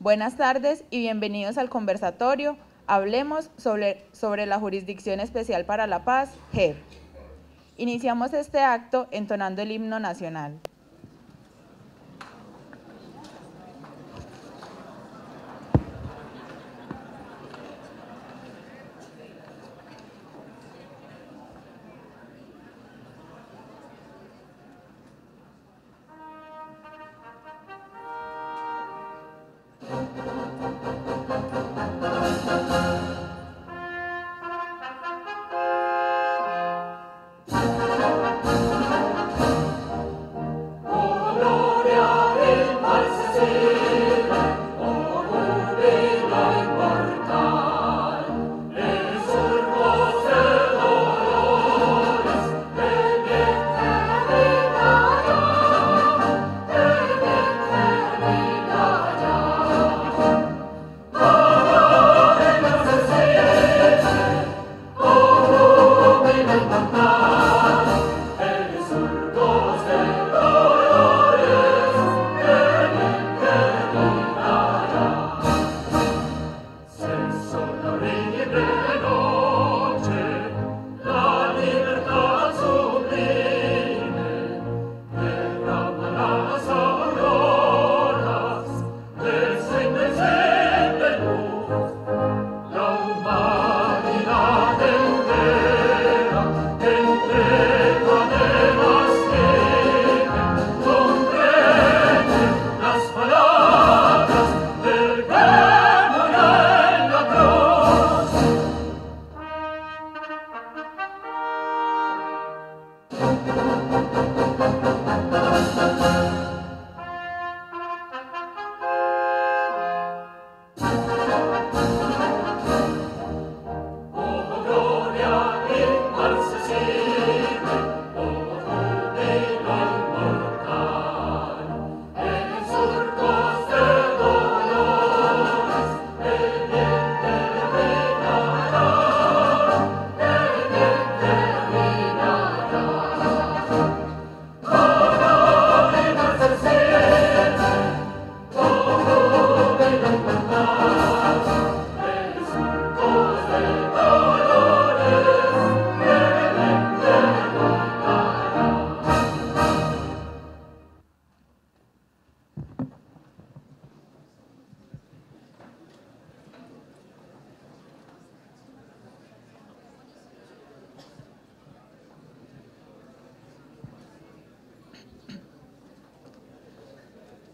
Buenas tardes y bienvenidos al conversatorio Hablemos sobre la Jurisdicción Especial para la Paz, JEP. Iniciamos este acto entonando el himno nacional.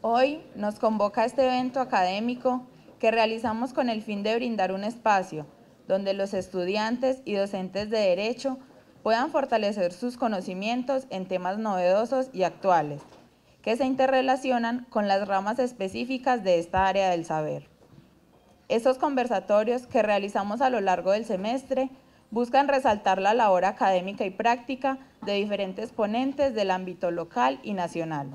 Hoy nos convoca este evento académico que realizamos con el fin de brindar un espacio donde los estudiantes y docentes de Derecho puedan fortalecer sus conocimientos en temas novedosos y actuales, que se interrelacionan con las ramas específicas de esta área del saber. Estos conversatorios que realizamos a lo largo del semestre buscan resaltar la labor académica y práctica de diferentes ponentes del ámbito local y nacional.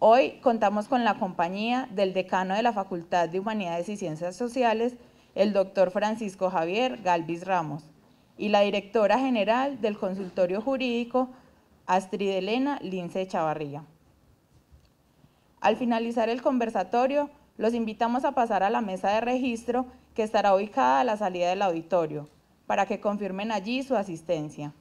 Hoy contamos con la compañía del decano de la Facultad de Humanidades y Ciencias Sociales, el doctor Francisco Javier Galvis Ramos, y la directora general del Consultorio Jurídico, Astrid Elena Lince Chavarría. Al finalizar el conversatorio, los invitamos a pasar a la mesa de registro que estará ubicada a la salida del auditorio, para que confirmen allí su asistencia.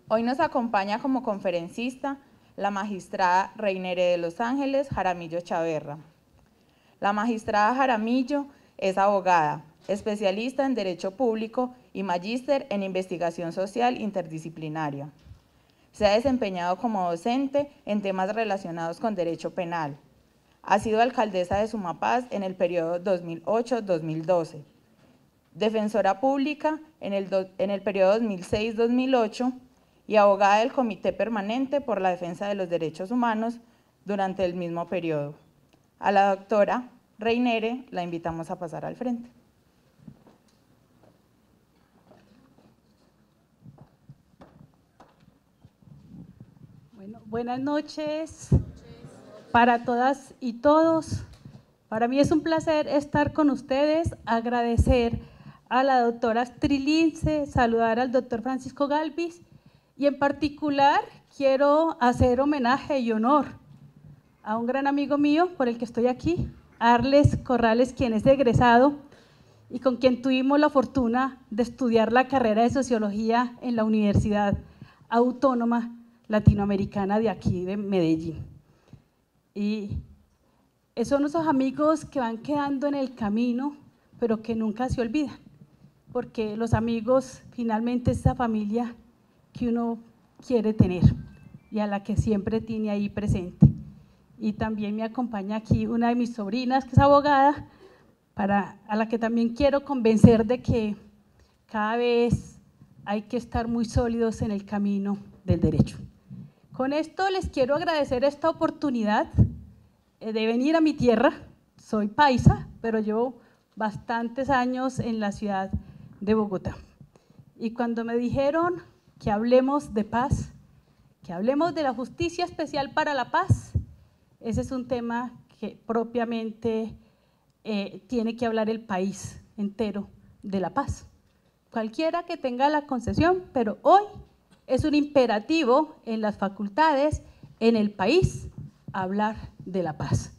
Hoy nos acompaña como conferencista la magistrada Reinere de Los Ángeles Jaramillo Chaverra. La magistrada Jaramillo es abogada, especialista en Derecho Público y magíster en Investigación Social Interdisciplinaria. Se ha desempeñado como docente en temas relacionados con Derecho Penal. Ha sido alcaldesa de Sumapaz en el periodo 2008-2012. Defensora pública en el periodo 2006-2008 y abogada del Comité Permanente por la Defensa de los Derechos Humanos durante el mismo periodo. A la doctora Reinere la invitamos a pasar al frente. Bueno, buenas noches para todas y todos. Para mí es un placer estar con ustedes, agradecer a la doctora Astrid Lince, saludar al doctor Francisco Galvis Y en particular quiero hacer homenaje y honor a un gran amigo mío por el que estoy aquí, Arles Corrales, quien es egresado y con quien tuvimos la fortuna de estudiar la carrera de Sociología en la Universidad Autónoma Latinoamericana de aquí, de Medellín. Y son esos amigos que van quedando en el camino, pero que nunca se olvidan, porque los amigos finalmente es esa familia que uno quiere tener y a la que siempre tiene ahí presente. Y también me acompaña aquí una de mis sobrinas, que es abogada, a la que también quiero convencer de que cada vez hay que estar muy sólidos en el camino del derecho. Con esto les quiero agradecer esta oportunidad de venir a mi tierra. Soy paisa, pero llevo bastantes años en la ciudad de Bogotá. Y cuando me dijeron que hablemos de paz, que hablemos de la justicia especial para la paz, ese es un tema que propiamente tiene que hablar el país entero de la paz. Cualquiera que tenga la concesión, pero hoy es un imperativo en las facultades, en el país, hablar de la paz.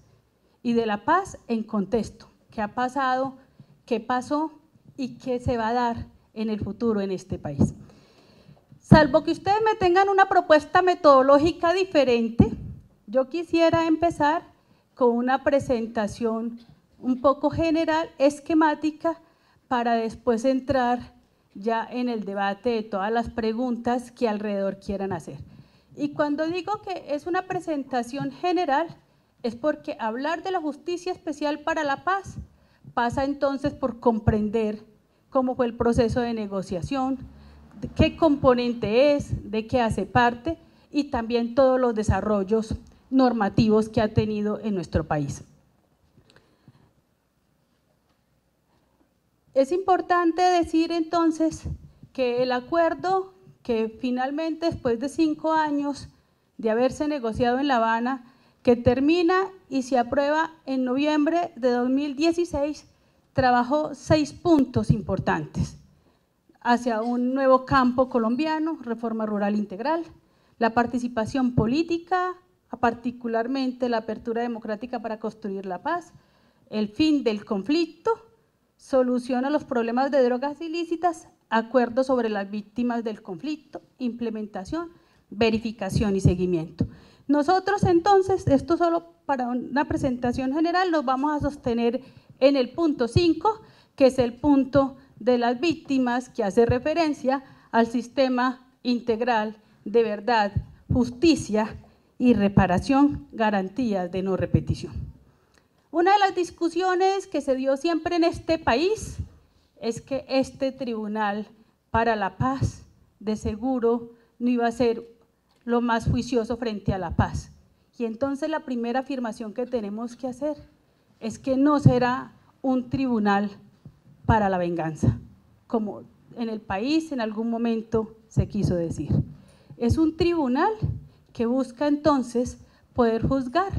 Y de la paz en contexto, qué ha pasado, qué pasó y qué se va a dar en el futuro en este país. Salvo que ustedes me tengan una propuesta metodológica diferente, yo quisiera empezar con una presentación un poco general, esquemática, para después entrar ya en el debate de todas las preguntas que alrededor quieran hacer. Y cuando digo que es una presentación general, es porque hablar de la justicia especial para la paz pasa entonces por comprender cómo fue el proceso de negociación, de qué componente es, de qué hace parte y también todos los desarrollos normativos que ha tenido en nuestro país. Es importante decir entonces que el acuerdo que finalmente después de 5 años de haberse negociado en La Habana, que termina y se aprueba en noviembre de 2016, trabajó 6 puntos importantes hacia un nuevo campo colombiano, reforma rural integral, la participación política, particularmente la apertura democrática para construir la paz, el fin del conflicto, solución a los problemas de drogas ilícitas, acuerdo sobre las víctimas del conflicto, implementación, verificación y seguimiento. Nosotros entonces, esto solo para una presentación general, nos vamos a sostener en el punto 5, que es el punto de las víctimas, que hace referencia al sistema integral de verdad, justicia y reparación, garantías de no repetición. Una de las discusiones que se dio siempre en este país es que este Tribunal para la Paz de seguro no iba a ser lo más juicioso frente a la paz. Y entonces la primera afirmación que tenemos que hacer es que no será un tribunal para la venganza, como en el país en algún momento se quiso decir. Es un tribunal que busca entonces poder juzgar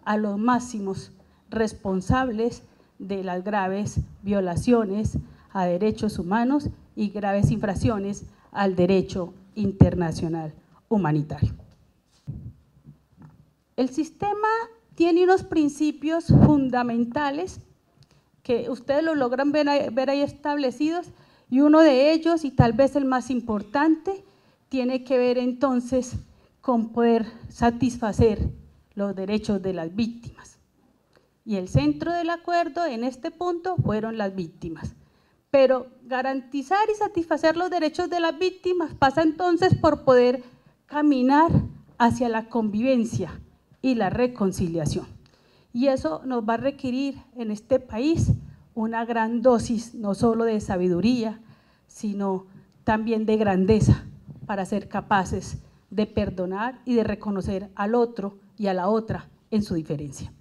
a los máximos responsables de las graves violaciones a derechos humanos y graves infracciones al derecho internacional humanitario. El sistema tiene unos principios fundamentales que ustedes lo logran ver ahí establecidos, y uno de ellos, y tal vez el más importante, tiene que ver entonces con poder satisfacer los derechos de las víctimas. Y el centro del acuerdo en este punto fueron las víctimas. Pero garantizar y satisfacer los derechos de las víctimas pasa entonces por poder caminar hacia la convivencia y la reconciliación. Y eso nos va a requerir en este país una gran dosis, no solo de sabiduría, sino también de grandeza, para ser capaces de perdonar y de reconocer al otro y a la otra en su diferencia.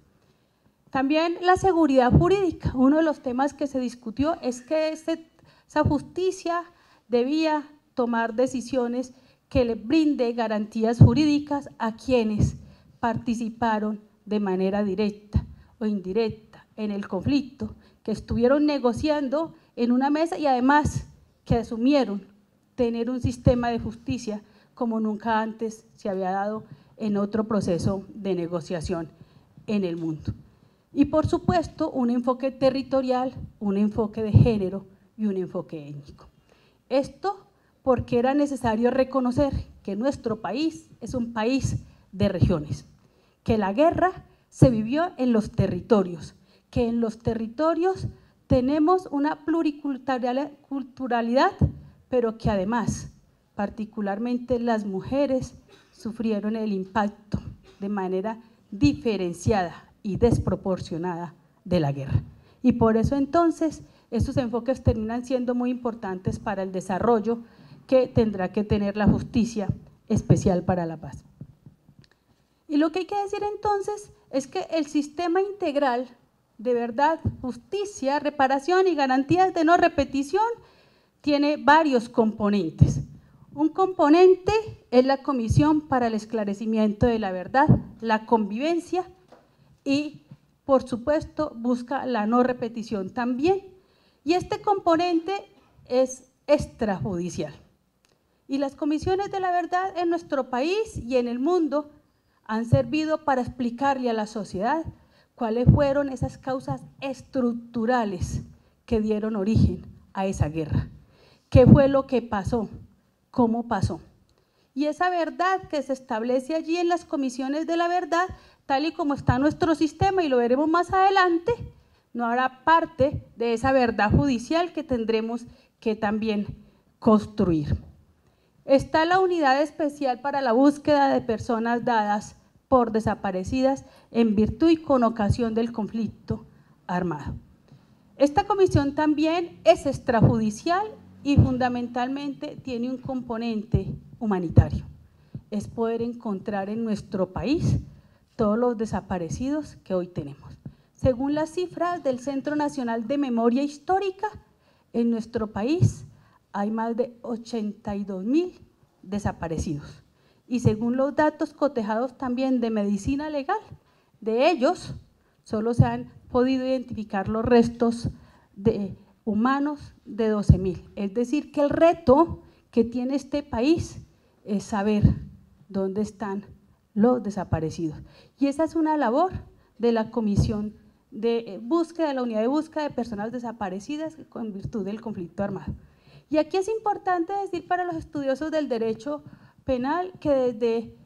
También la seguridad jurídica. Uno de los temas que se discutió es que esa justicia debía tomar decisiones que le brinde garantías jurídicas a quienes participaron de manera directa o indirecta en el conflicto, que estuvieron negociando en una mesa y además que asumieron tener un sistema de justicia como nunca antes se había dado en otro proceso de negociación en el mundo. Y por supuesto, un enfoque territorial, un enfoque de género y un enfoque étnico. Esto porque era necesario reconocer que nuestro país es un país de regiones, que la guerra se vivió en los territorios, que en los territorios tenemos una pluriculturalidad, pero que además, particularmente las mujeres, sufrieron el impacto de manera diferenciada y desproporcionada de la guerra. Y por eso entonces estos enfoques terminan siendo muy importantes para el desarrollo que tendrá que tener la justicia especial para la paz. Y lo que hay que decir entonces es que el sistema integral de verdad, justicia, reparación y garantías de no repetición tiene varios componentes. Un componente es la Comisión para el Esclarecimiento de la Verdad, la convivencia y, por supuesto, busca la no repetición también. Y este componente es extrajudicial. Y las comisiones de la verdad en nuestro país y en el mundo han servido para explicarle a la sociedad cuáles fueron esas causas estructurales que dieron origen a esa guerra. ¿Qué fue lo que pasó? ¿Cómo pasó? Y esa verdad que se establece allí en las comisiones de la verdad, tal y como está nuestro sistema, y lo veremos más adelante, no hará parte de esa verdad judicial que tendremos que también construir. Está la Unidad Especial para la Búsqueda de Personas Dadas por Desaparecidas en virtud y con ocasión del conflicto armado. Esta comisión también es extrajudicial y fundamentalmente tiene un componente humanitario. Es poder encontrar en nuestro país todos los desaparecidos que hoy tenemos. Según las cifras del Centro Nacional de Memoria Histórica, en nuestro país hay más de 82.000 desaparecidos. Y según los datos cotejados también de medicina legal, de ellos solo se han podido identificar los restos de humanos de 12.000. Es decir, que el reto que tiene este país es saber dónde están los desaparecidos. Y esa es una labor de la Comisión de Búsqueda, de la Unidad de Búsqueda de Personas Desaparecidas en virtud del conflicto armado. Y aquí es importante decir para los estudiosos del derecho penal que desde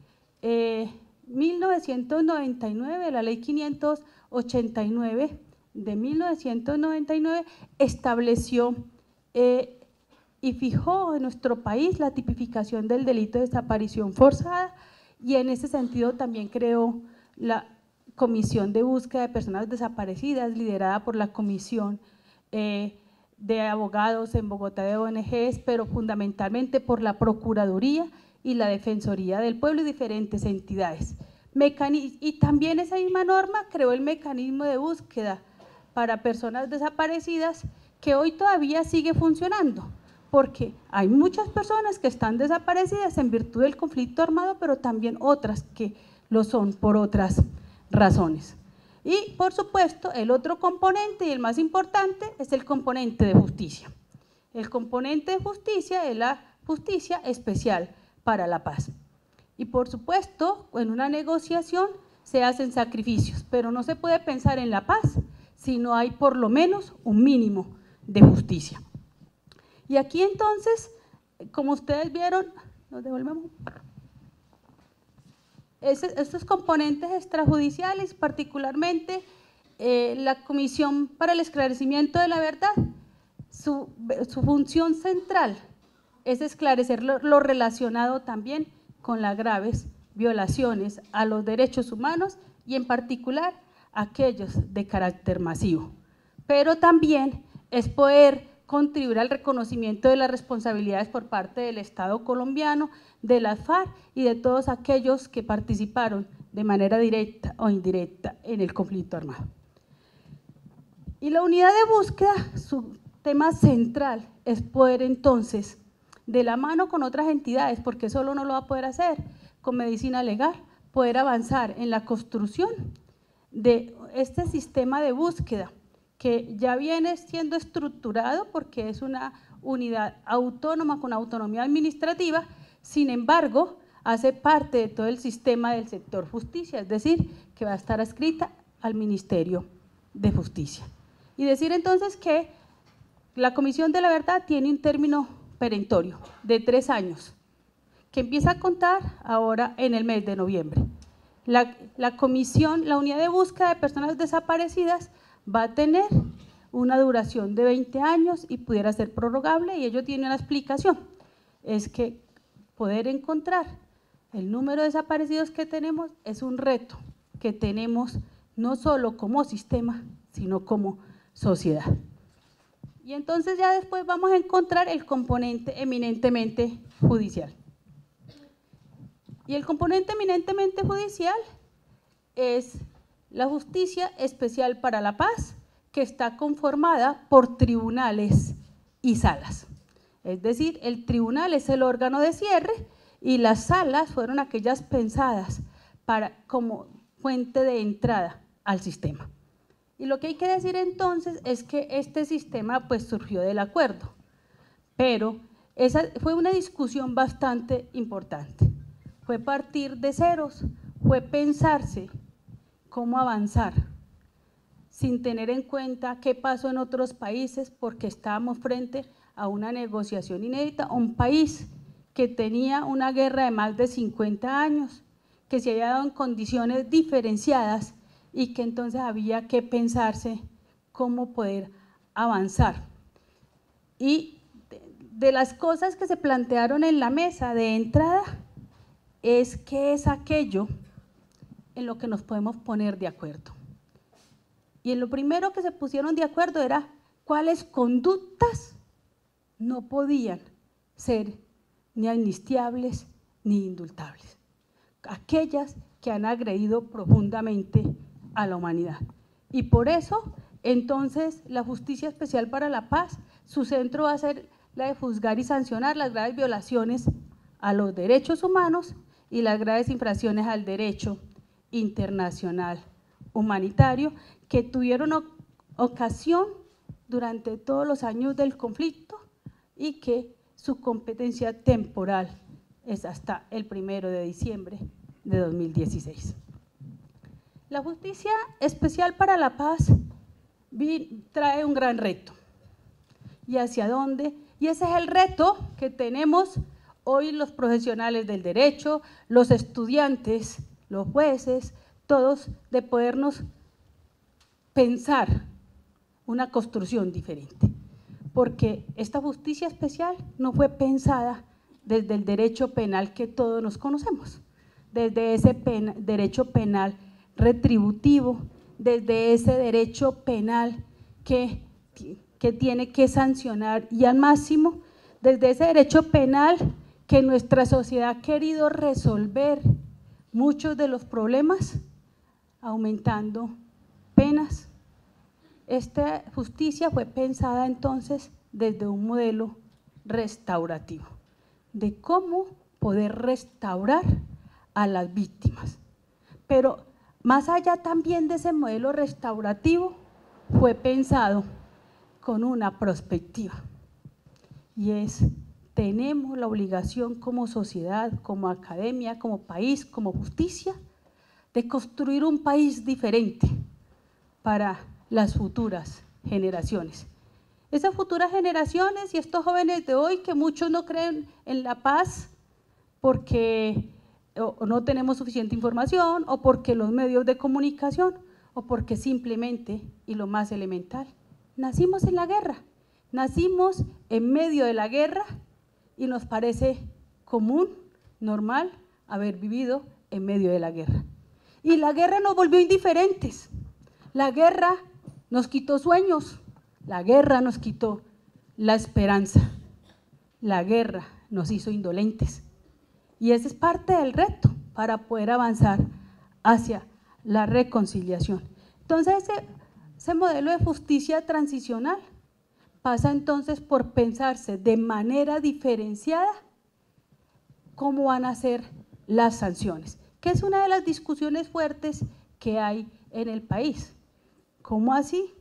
1999, la ley 589 de 1999 estableció y fijó en nuestro país la tipificación del delito de desaparición forzada, y en ese sentido también creó la Comisión de Búsqueda de Personas Desaparecidas, liderada por la Comisión de Abogados en Bogotá de ONGs, pero fundamentalmente por la Procuraduría y la Defensoría del Pueblo y diferentes entidades. Y también esa misma norma creó el mecanismo de búsqueda para personas desaparecidas, que hoy todavía sigue funcionando, porque hay muchas personas que están desaparecidas en virtud del conflicto armado, pero también otras que lo son por otras razones. Y por supuesto, el otro componente y el más importante es el componente de justicia. El componente de justicia es la justicia especial para la paz. Y por supuesto, en una negociación se hacen sacrificios, pero no se puede pensar en la paz si no hay por lo menos un mínimo de justicia. Y aquí entonces, como ustedes vieron, nos devolvemos. Estos componentes extrajudiciales, particularmente la Comisión para el Esclarecimiento de la Verdad, su función central es esclarecer lo relacionado también con las graves violaciones a los derechos humanos y en particular aquellos de carácter masivo. Pero también es poder contribuir al reconocimiento de las responsabilidades por parte del Estado colombiano, de las FARC y de todos aquellos que participaron de manera directa o indirecta en el conflicto armado. Y la unidad de búsqueda, su tema central es poder entonces, de la mano con otras entidades, porque solo no lo va a poder hacer, con medicina legal, poder avanzar en la construcción de este sistema de búsqueda que ya viene siendo estructurado porque es una unidad autónoma con autonomía administrativa, Sin embargo, hace parte de todo el sistema del sector justicia, es decir, que va a estar adscrita al Ministerio de Justicia. Y decir entonces que la Comisión de la Verdad tiene un término perentorio de 3 años, que empieza a contar ahora en el mes de noviembre. La comisión, la unidad de búsqueda de personas desaparecidas va a tener una duración de 20 años y pudiera ser prorrogable, y ello tiene una explicación, es que poder encontrar el número de desaparecidos que tenemos es un reto que tenemos no solo como sistema, sino como sociedad. Y entonces ya después vamos a encontrar el componente eminentemente judicial. Y el componente eminentemente judicial es la Justicia Especial para la Paz, que está conformada por tribunales y salas. Es decir, el tribunal es el órgano de cierre y las salas fueron aquellas pensadas como fuente de entrada al sistema. Y lo que hay que decir entonces es que este sistema pues surgió del acuerdo, pero esa fue una discusión bastante importante. Fue partir de ceros, fue pensarse cómo avanzar, sin tener en cuenta qué pasó en otros países, porque estábamos frente a una negociación inédita, a un país que tenía una guerra de más de 50 años, que se había dado en condiciones diferenciadas y que entonces había que pensarse cómo poder avanzar. Y de las cosas que se plantearon en la mesa de entrada es qué es aquello en lo que nos podemos poner de acuerdo. Y en lo primero que se pusieron de acuerdo era cuáles conductas no podían ser ni amnistiables ni indultables, aquellas que han agredido profundamente a la humanidad. Y por eso, entonces, la Justicia Especial para la Paz, su centro va a ser la de juzgar y sancionar las graves violaciones a los derechos humanos y las graves infracciones al derecho internacional humanitario que tuvieron ocasión durante todos los años del conflicto y que su competencia temporal es hasta el 1 de diciembre de 2016. La Justicia Especial para la Paz trae un gran reto. ¿Y hacia dónde? Y ese es el reto que tenemos hoy los profesionales del derecho, los estudiantes, los jueces, todos, de podernos pensar una construcción diferente. Porque esta justicia especial no fue pensada desde el derecho penal que todos nos conocemos, desde ese derecho penal retributivo, desde ese derecho penal que tiene que sancionar y al máximo, desde ese derecho penal que nuestra sociedad ha querido resolver muchos de los problemas aumentando penas. Esta justicia fue pensada entonces desde un modelo restaurativo, de cómo poder restaurar a las víctimas. Pero más allá también de ese modelo restaurativo, fue pensado con una perspectiva, y es: tenemos la obligación como sociedad, como academia, como país, como justicia, de construir un país diferente para las futuras generaciones. Esas futuras generaciones y estos jóvenes de hoy que muchos no creen en la paz porque o no tenemos suficiente información, o porque los medios de comunicación, o porque simplemente, y lo más elemental, nacimos en la guerra, nacimos en medio de la guerra y nos parece común, normal, haber vivido en medio de la guerra. Y la guerra nos volvió indiferentes, la guerra nos quitó sueños, la guerra nos quitó la esperanza, la guerra nos hizo indolentes. Y ese es parte del reto para poder avanzar hacia la reconciliación. Entonces, ese modelo de justicia transicional pasa entonces por pensarse de manera diferenciada cómo van a ser las sanciones, que es una de las discusiones fuertes que hay en el país. ¿Cómo así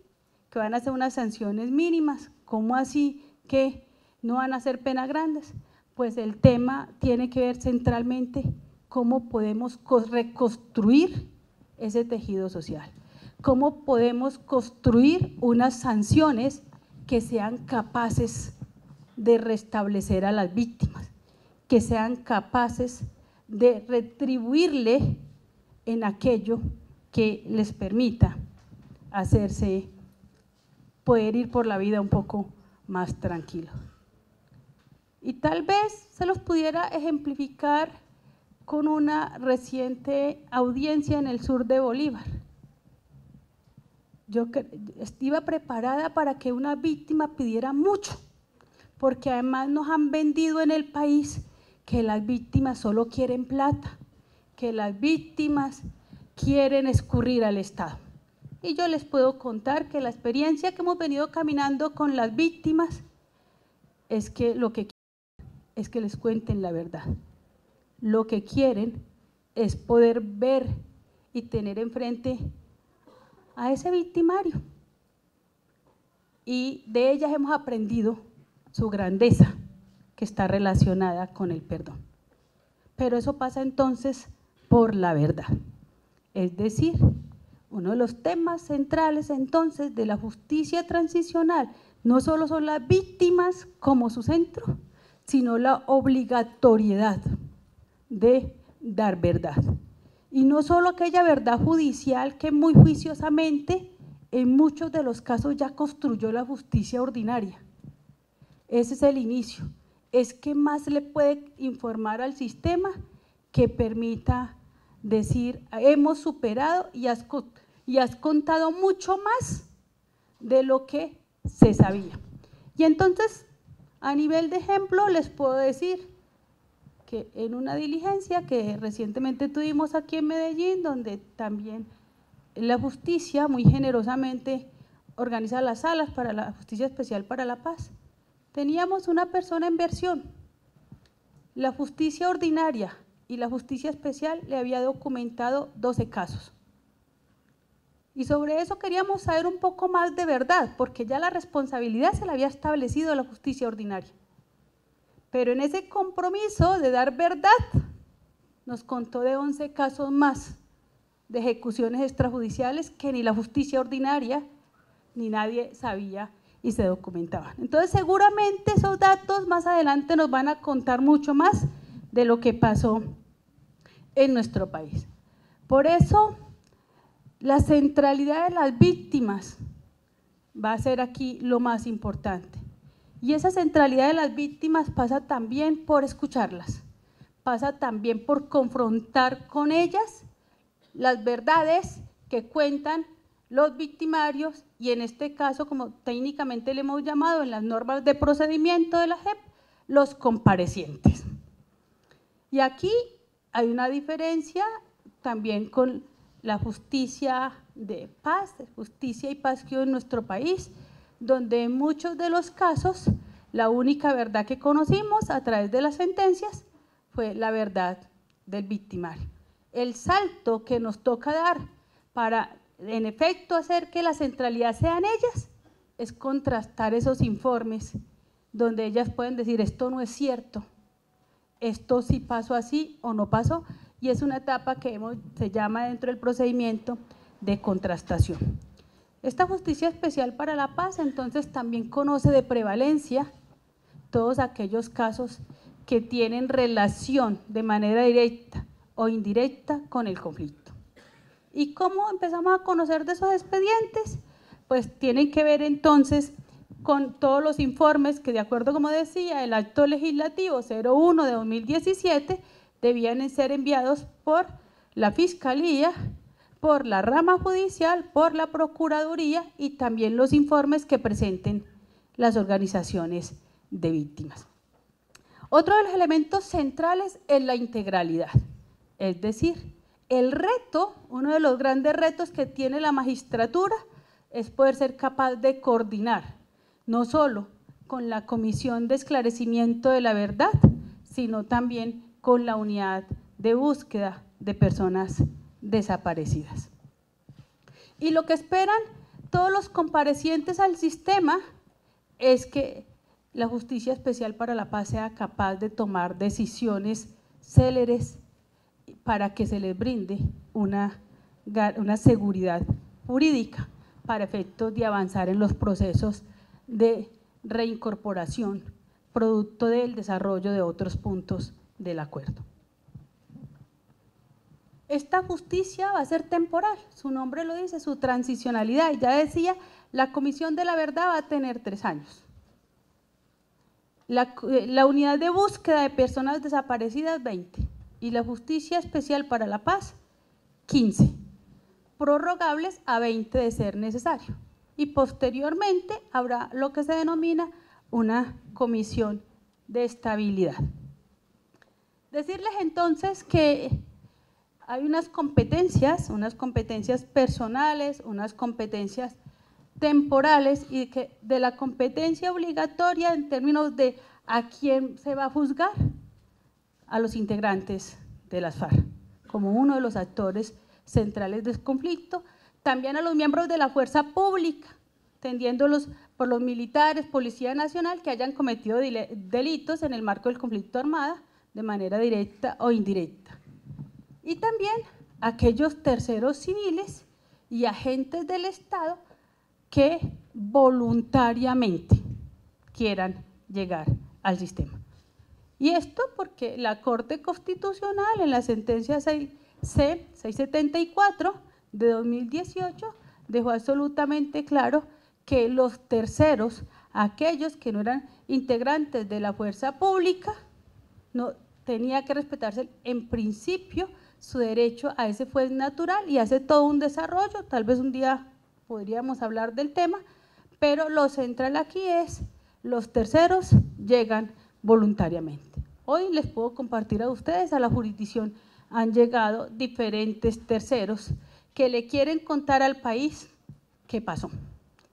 que van a ser unas sanciones mínimas? ¿Cómo así que no van a ser penas grandes? pues el tema tiene que ver centralmente cómo podemos reconstruir ese tejido social, cómo podemos construir unas sanciones que sean capaces de restablecer a las víctimas, que sean capaces de retribuirle en aquello que les permita poder ir por la vida un poco más tranquilo. Y tal vez se los pudiera ejemplificar con una reciente audiencia en el sur de Bolívar. Yo iba preparada para que una víctima pidiera mucho, porque además nos han vendido en el país que las víctimas solo quieren plata, que las víctimas quieren escurrir al Estado. Y yo les puedo contar que la experiencia que hemos venido caminando con las víctimas es que lo que quieren es que les cuenten la verdad. Lo que quieren es poder ver y tener enfrente a ese victimario. Y de ellas hemos aprendido su grandeza, que está relacionada con el perdón. Pero eso pasa entonces por la verdad. Es decir, uno de los temas centrales entonces de la justicia transicional no solo son las víctimas como su centro, sino la obligatoriedad de dar verdad. Y no solo aquella verdad judicial que muy juiciosamente en muchos de los casos ya construyó la justicia ordinaria. Ese es el inicio. Es que más le puede informar al sistema que permita decir, hemos superado y has contado mucho más de lo que se sabía. Y entonces, a nivel de ejemplo, les puedo decir que en una diligencia que recientemente tuvimos aquí en Medellín, donde también la justicia muy generosamente organiza las salas para la Justicia Especial para la Paz, teníamos una persona en versión. La justicia ordinaria y la justicia especial le había documentado 12 casos. Y sobre eso queríamos saber un poco más de verdad, porque ya la responsabilidad se la había establecido la justicia ordinaria. Pero en ese compromiso de dar verdad, nos contó de 11 casos más de ejecuciones extrajudiciales que ni la justicia ordinaria ni nadie sabía y se documentaban. Entonces, seguramente esos datos más adelante nos van a contar mucho más de lo que pasó en nuestro país. Por eso, la centralidad de las víctimas va a ser aquí lo más importante. Y esa centralidad de las víctimas pasa también por escucharlas, pasa también por confrontar con ellas las verdades que cuentan los victimarios y en este caso, como técnicamente le hemos llamado en las normas de procedimiento de la JEP, los comparecientes. Y aquí hay una diferencia también con la justicia de paz, justicia y paz que hubo en nuestro país, donde en muchos de los casos la única verdad que conocimos a través de las sentencias fue la verdad del victimario. El salto que nos toca dar para, en efecto, hacer que la centralidad sean ellas, es contrastar esos informes donde ellas pueden decir esto no es cierto, esto sí pasó así o no pasó, y es una etapa que se llama dentro del procedimiento de contrastación. Esta Justicia Especial para la Paz entonces también conoce de prevalencia todos aquellos casos que tienen relación de manera directa o indirecta con el conflicto. ¿Y cómo empezamos a conocer de esos expedientes? Pues tienen que ver entonces con todos los informes que, de acuerdo, como decía, el acto legislativo 01 de 2017 debían ser enviados por la Fiscalía, por la rama judicial, por la Procuraduría y también los informes que presenten las organizaciones de víctimas. Otro de los elementos centrales es la integralidad, es decir, el reto, uno de los grandes retos que tiene la magistratura es poder ser capaz de coordinar, no solo con la Comisión de Esclarecimiento de la Verdad, sino también con la unidad de búsqueda de personas desaparecidas. Y lo que esperan todos los comparecientes al sistema es que la Justicia Especial para la Paz sea capaz de tomar decisiones céleres para que se les brinde una seguridad jurídica para efectos de avanzar en los procesos de reincorporación, producto del desarrollo de otros puntos del acuerdo. Esta justicia va a ser temporal, su nombre lo dice, su transicionalidad. Ya decía, la Comisión de la Verdad va a tener 3 años. La unidad de búsqueda de personas desaparecidas, 20. Y la Justicia Especial para la Paz, 15. Prorrogables a 20 de ser necesario. Y posteriormente habrá lo que se denomina una comisión de estabilidad. Decirles entonces que hay unas competencias personales, unas competencias temporales, y que de la competencia obligatoria en términos de a quién se va a juzgar, a los integrantes de las FARC, como uno de los actores centrales del conflicto, también a los miembros de la fuerza pública, tendiéndolos por los militares, Policía Nacional, que hayan cometido delitos en el marco del conflicto armado, de manera directa o indirecta. Y también aquellos terceros civiles y agentes del Estado que voluntariamente quieran llegar al sistema. Y esto porque la Corte Constitucional en la sentencia C-674 de 2018 dejó absolutamente claro que los terceros, aquellos que no eran integrantes de la fuerza pública, no tenía que respetarse en principio su derecho a ese juez natural, y hace todo un desarrollo, tal vez un día podríamos hablar del tema, pero lo central aquí es los terceros llegan voluntariamente. Hoy les puedo compartir a ustedes, a la jurisdicción han llegado diferentes terceros que le quieren contar al país qué pasó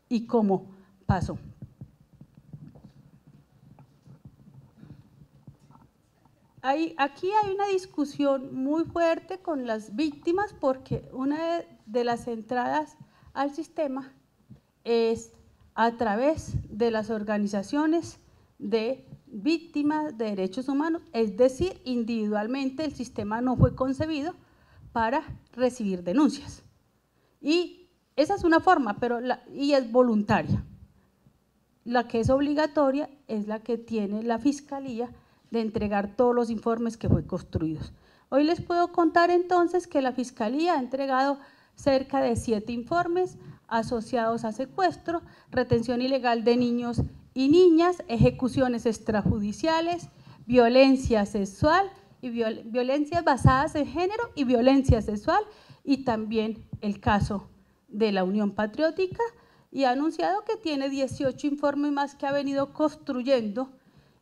y cómo pasó. Aquí hay una discusión muy fuerte con las víctimas, porque una de las entradas al sistema es a través de las organizaciones de víctimas de derechos humanos, es decir, individualmente el sistema no fue concebido para recibir denuncias. Y esa es una forma, y es voluntaria. La que es obligatoria es la que tiene la Fiscalía de entregar todos los informes que fue construidos. Hoy les puedo contar entonces que la Fiscalía ha entregado cerca de 7 informes asociados a secuestro, retención ilegal de niños y niñas, ejecuciones extrajudiciales, violencia sexual y violencias basadas en género y violencia sexual, y también el caso de la Unión Patriótica, y ha anunciado que tiene 18 informes más que ha venido construyendo,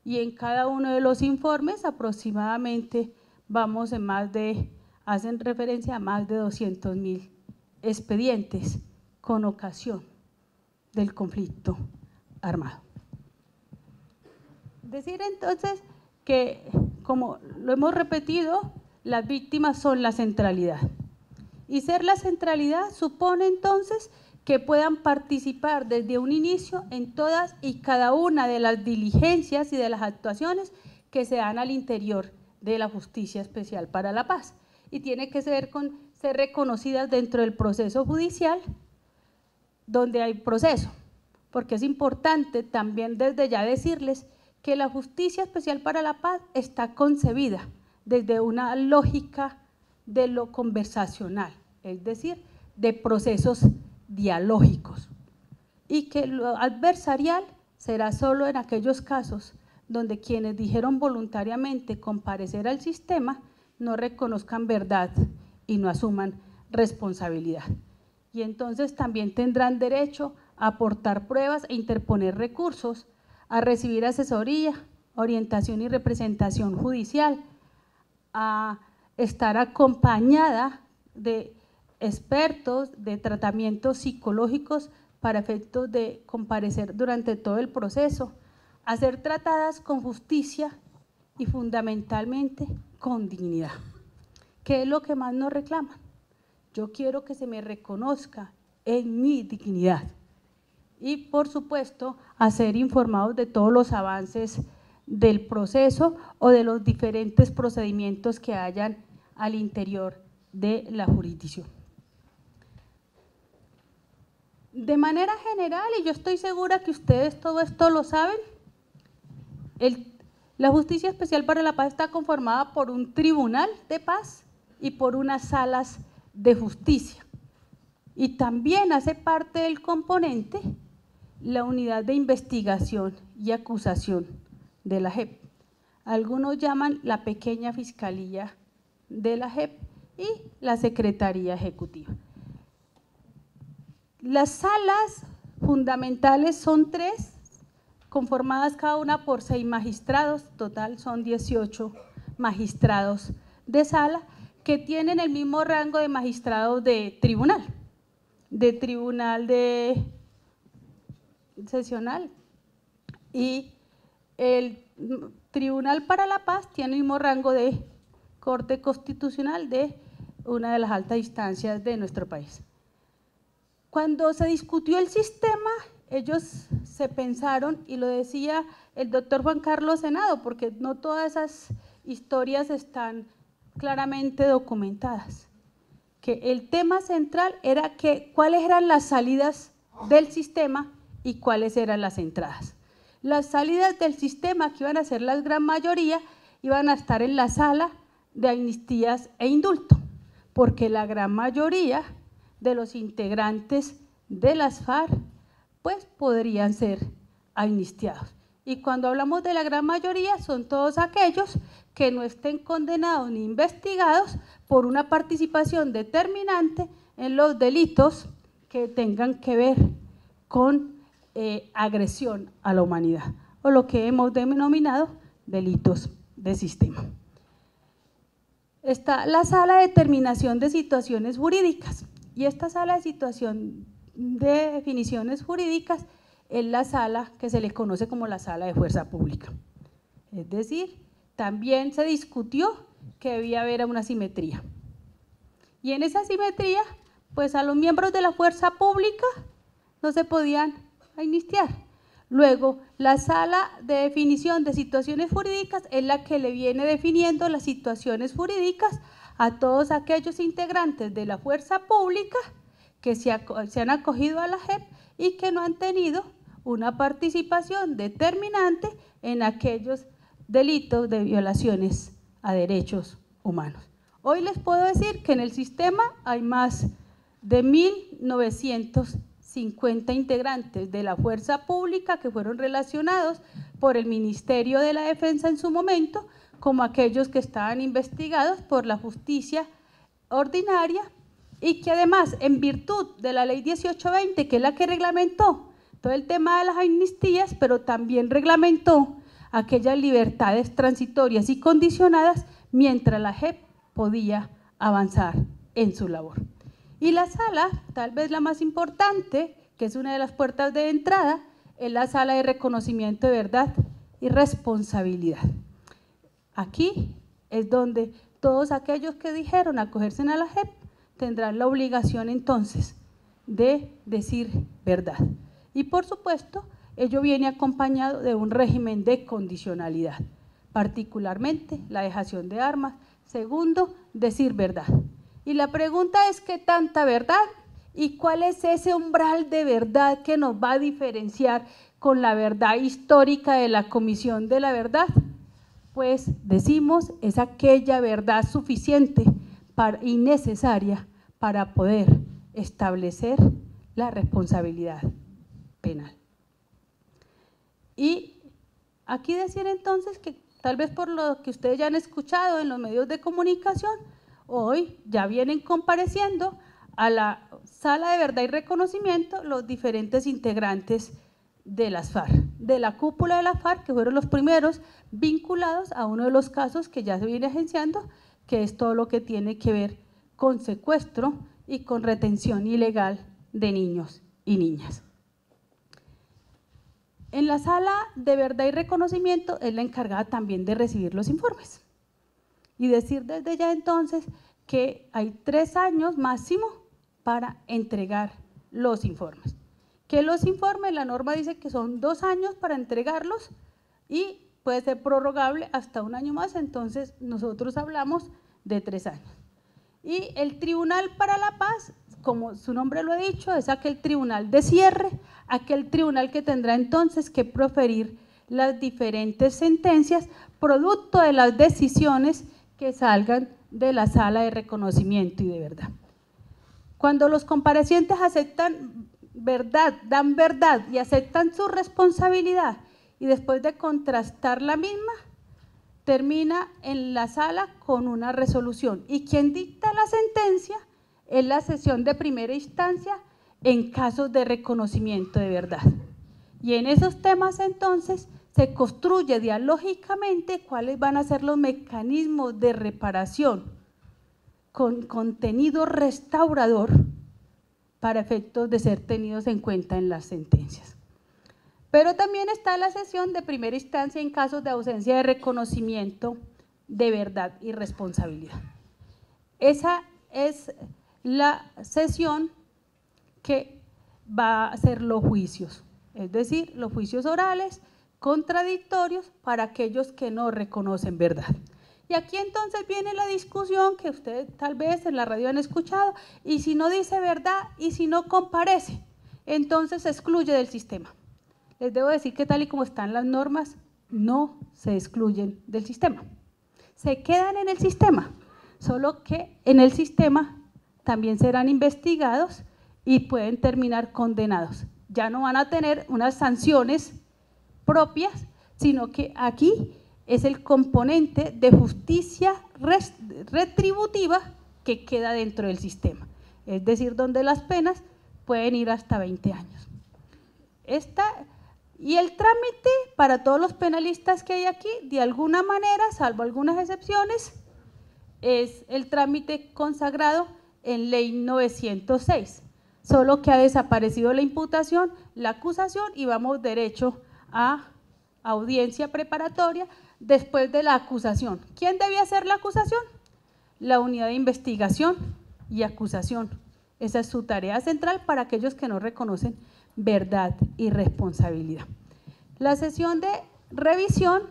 y en cada uno de los informes aproximadamente vamos en hacen referencia a más de 200.000 expedientes con ocasión del conflicto armado. Decir entonces que, como lo hemos repetido, las víctimas son la centralidad, y ser la centralidad supone entonces que puedan participar desde un inicio en todas y cada una de las diligencias y de las actuaciones que se dan al interior de la Justicia Especial para la Paz, y tiene que ser reconocidas dentro del proceso judicial donde hay proceso, porque es importante también desde ya decirles que la Justicia Especial para la Paz está concebida desde una lógica de lo conversacional, es decir, de procesos dialógicos, y que lo adversarial será solo en aquellos casos donde quienes dijeron voluntariamente comparecer al sistema no reconozcan verdad y no asuman responsabilidad. Y entonces también tendrán derecho a aportar pruebas e interponer recursos, a recibir asesoría, orientación y representación judicial, a estar acompañada de expertos de tratamientos psicológicos para efectos de comparecer durante todo el proceso, a ser tratadas con justicia y fundamentalmente con dignidad. ¿Qué es lo que más nos reclaman? Yo quiero que se me reconozca en mi dignidad. y, por supuesto, a ser informados de todos los avances del proceso o de los diferentes procedimientos que hayan al interior de la jurisdicción. De manera general, y yo estoy segura que ustedes todo esto lo saben, la Justicia Especial para la Paz está conformada por un tribunal de paz y por unas salas de justicia. Y también hace parte del componente la unidad de investigación y acusación de la JEP. Algunos llaman la pequeña fiscalía de la JEP y la Secretaría Ejecutiva. Las salas fundamentales son 3, conformadas cada una por 6 magistrados, total son 18 magistrados de sala que tienen el mismo rango de magistrados de tribunal de sesional, y el Tribunal para la Paz tiene el mismo rango de Corte Constitucional de una de las altas instancias de nuestro país. Cuando se discutió el sistema, ellos se pensaron, y lo decía el doctor Juan Carlos Senado, porque no todas esas historias están claramente documentadas, que el tema central era cuáles eran las salidas del sistema y cuáles eran las entradas. Las salidas del sistema, que iban a ser la gran mayoría, iban a estar en la sala de amnistías e indulto, porque la gran mayoría de los integrantes de las FARC pues podrían ser amnistiados. Y cuando hablamos de la gran mayoría, son todos aquellos que no estén condenados ni investigados por una participación determinante en los delitos que tengan que ver con agresión a la humanidad, o lo que hemos denominado delitos de sistema. Está la sala de determinación de situaciones jurídicas, y esta sala de definiciones jurídicas es la sala que se le conoce como la sala de fuerza pública. Es decir, también se discutió que debía haber una simetría. Y en esa simetría, pues a los miembros de la fuerza pública no se podían amnistiar. Luego, la sala de definición de situaciones jurídicas es la que le viene definiendo las situaciones jurídicas a todos aquellos integrantes de la fuerza pública que se han acogido a la JEP y que no han tenido una participación determinante en aquellos delitos de violaciones a derechos humanos. Hoy les puedo decir que en el sistema hay más de 1.950 integrantes de la fuerza pública que fueron relacionados por el Ministerio de la Defensa en su momento, como aquellos que estaban investigados por la justicia ordinaria, y que además, en virtud de la ley 1820, que es la que reglamentó todo el tema de las amnistías, pero también reglamentó aquellas libertades transitorias y condicionadas mientras la JEP podía avanzar en su labor. Y la sala, tal vez la más importante, que es una de las puertas de entrada, es la sala de reconocimiento de verdad y responsabilidad. Aquí es donde todos aquellos que dijeron acogerse a la JEP tendrán la obligación entonces de decir verdad. Y por supuesto, ello viene acompañado de un régimen de condicionalidad, particularmente la dejación de armas. Segundo, decir verdad. Y la pregunta es: ¿qué tanta verdad? ¿Y cuál es ese umbral de verdad que nos va a diferenciar con la verdad histórica de la Comisión de la Verdad? Pues decimos, es aquella verdad suficiente y necesaria para poder establecer la responsabilidad penal. Y aquí decir entonces que tal vez por lo que ustedes ya han escuchado en los medios de comunicación, hoy ya vienen compareciendo a la sala de verdad y reconocimiento los diferentes integrantes de las FARC, de la cúpula de la FARC, que fueron los primeros vinculados a uno de los casos que ya se viene agenciando, que es todo lo que tiene que ver con secuestro y con retención ilegal de niños y niñas. En la sala de verdad y reconocimiento es la encargada también de recibir los informes y decir desde ya entonces que hay 3 años máximo para entregar los informes, que los informes, la norma dice que son 2 años para entregarlos y puede ser prorrogable hasta 1 año más, entonces nosotros hablamos de 3 años. Y el Tribunal para la Paz, como su nombre lo ha dicho, es aquel tribunal de cierre, aquel tribunal que tendrá entonces que proferir las diferentes sentencias producto de las decisiones que salgan de la sala de reconocimiento y de verdad. Cuando los comparecientes aceptan verdad, dan verdad y aceptan su responsabilidad y después de contrastar la misma, termina en la sala con una resolución y quien dicta la sentencia es la sesión de primera instancia en casos de reconocimiento de verdad. Y en esos temas entonces se construye dialógicamente cuáles van a ser los mecanismos de reparación con contenido restaurador para efectos de ser tenidos en cuenta en las sentencias. Pero también está la sesión de primera instancia en casos de ausencia de reconocimiento de verdad y responsabilidad. Esa es la sesión que va a hacer los juicios, es decir, los juicios orales contradictorios para aquellos que no reconocen verdad. Y aquí entonces viene la discusión que ustedes tal vez en la radio han escuchado, y si no dice verdad y si no comparece, entonces se excluye del sistema. Les debo decir que tal y como están las normas, no se excluyen del sistema, se quedan en el sistema, solo que en el sistema también serán investigados y pueden terminar condenados. Ya no van a tener unas sanciones propias, sino que aquí es el componente de justicia retributiva que queda dentro del sistema, es decir, donde las penas pueden ir hasta 20 años. Y el trámite para todos los penalistas que hay aquí, de alguna manera, salvo algunas excepciones, es el trámite consagrado en Ley 906, solo que ha desaparecido la imputación, la acusación y vamos derecho a audiencia preparatoria después de la acusación. ¿Quién debía hacer la acusación? La unidad de investigación y acusación. Esa es su tarea central para aquellos que no reconocen verdad y responsabilidad. La sesión de revisión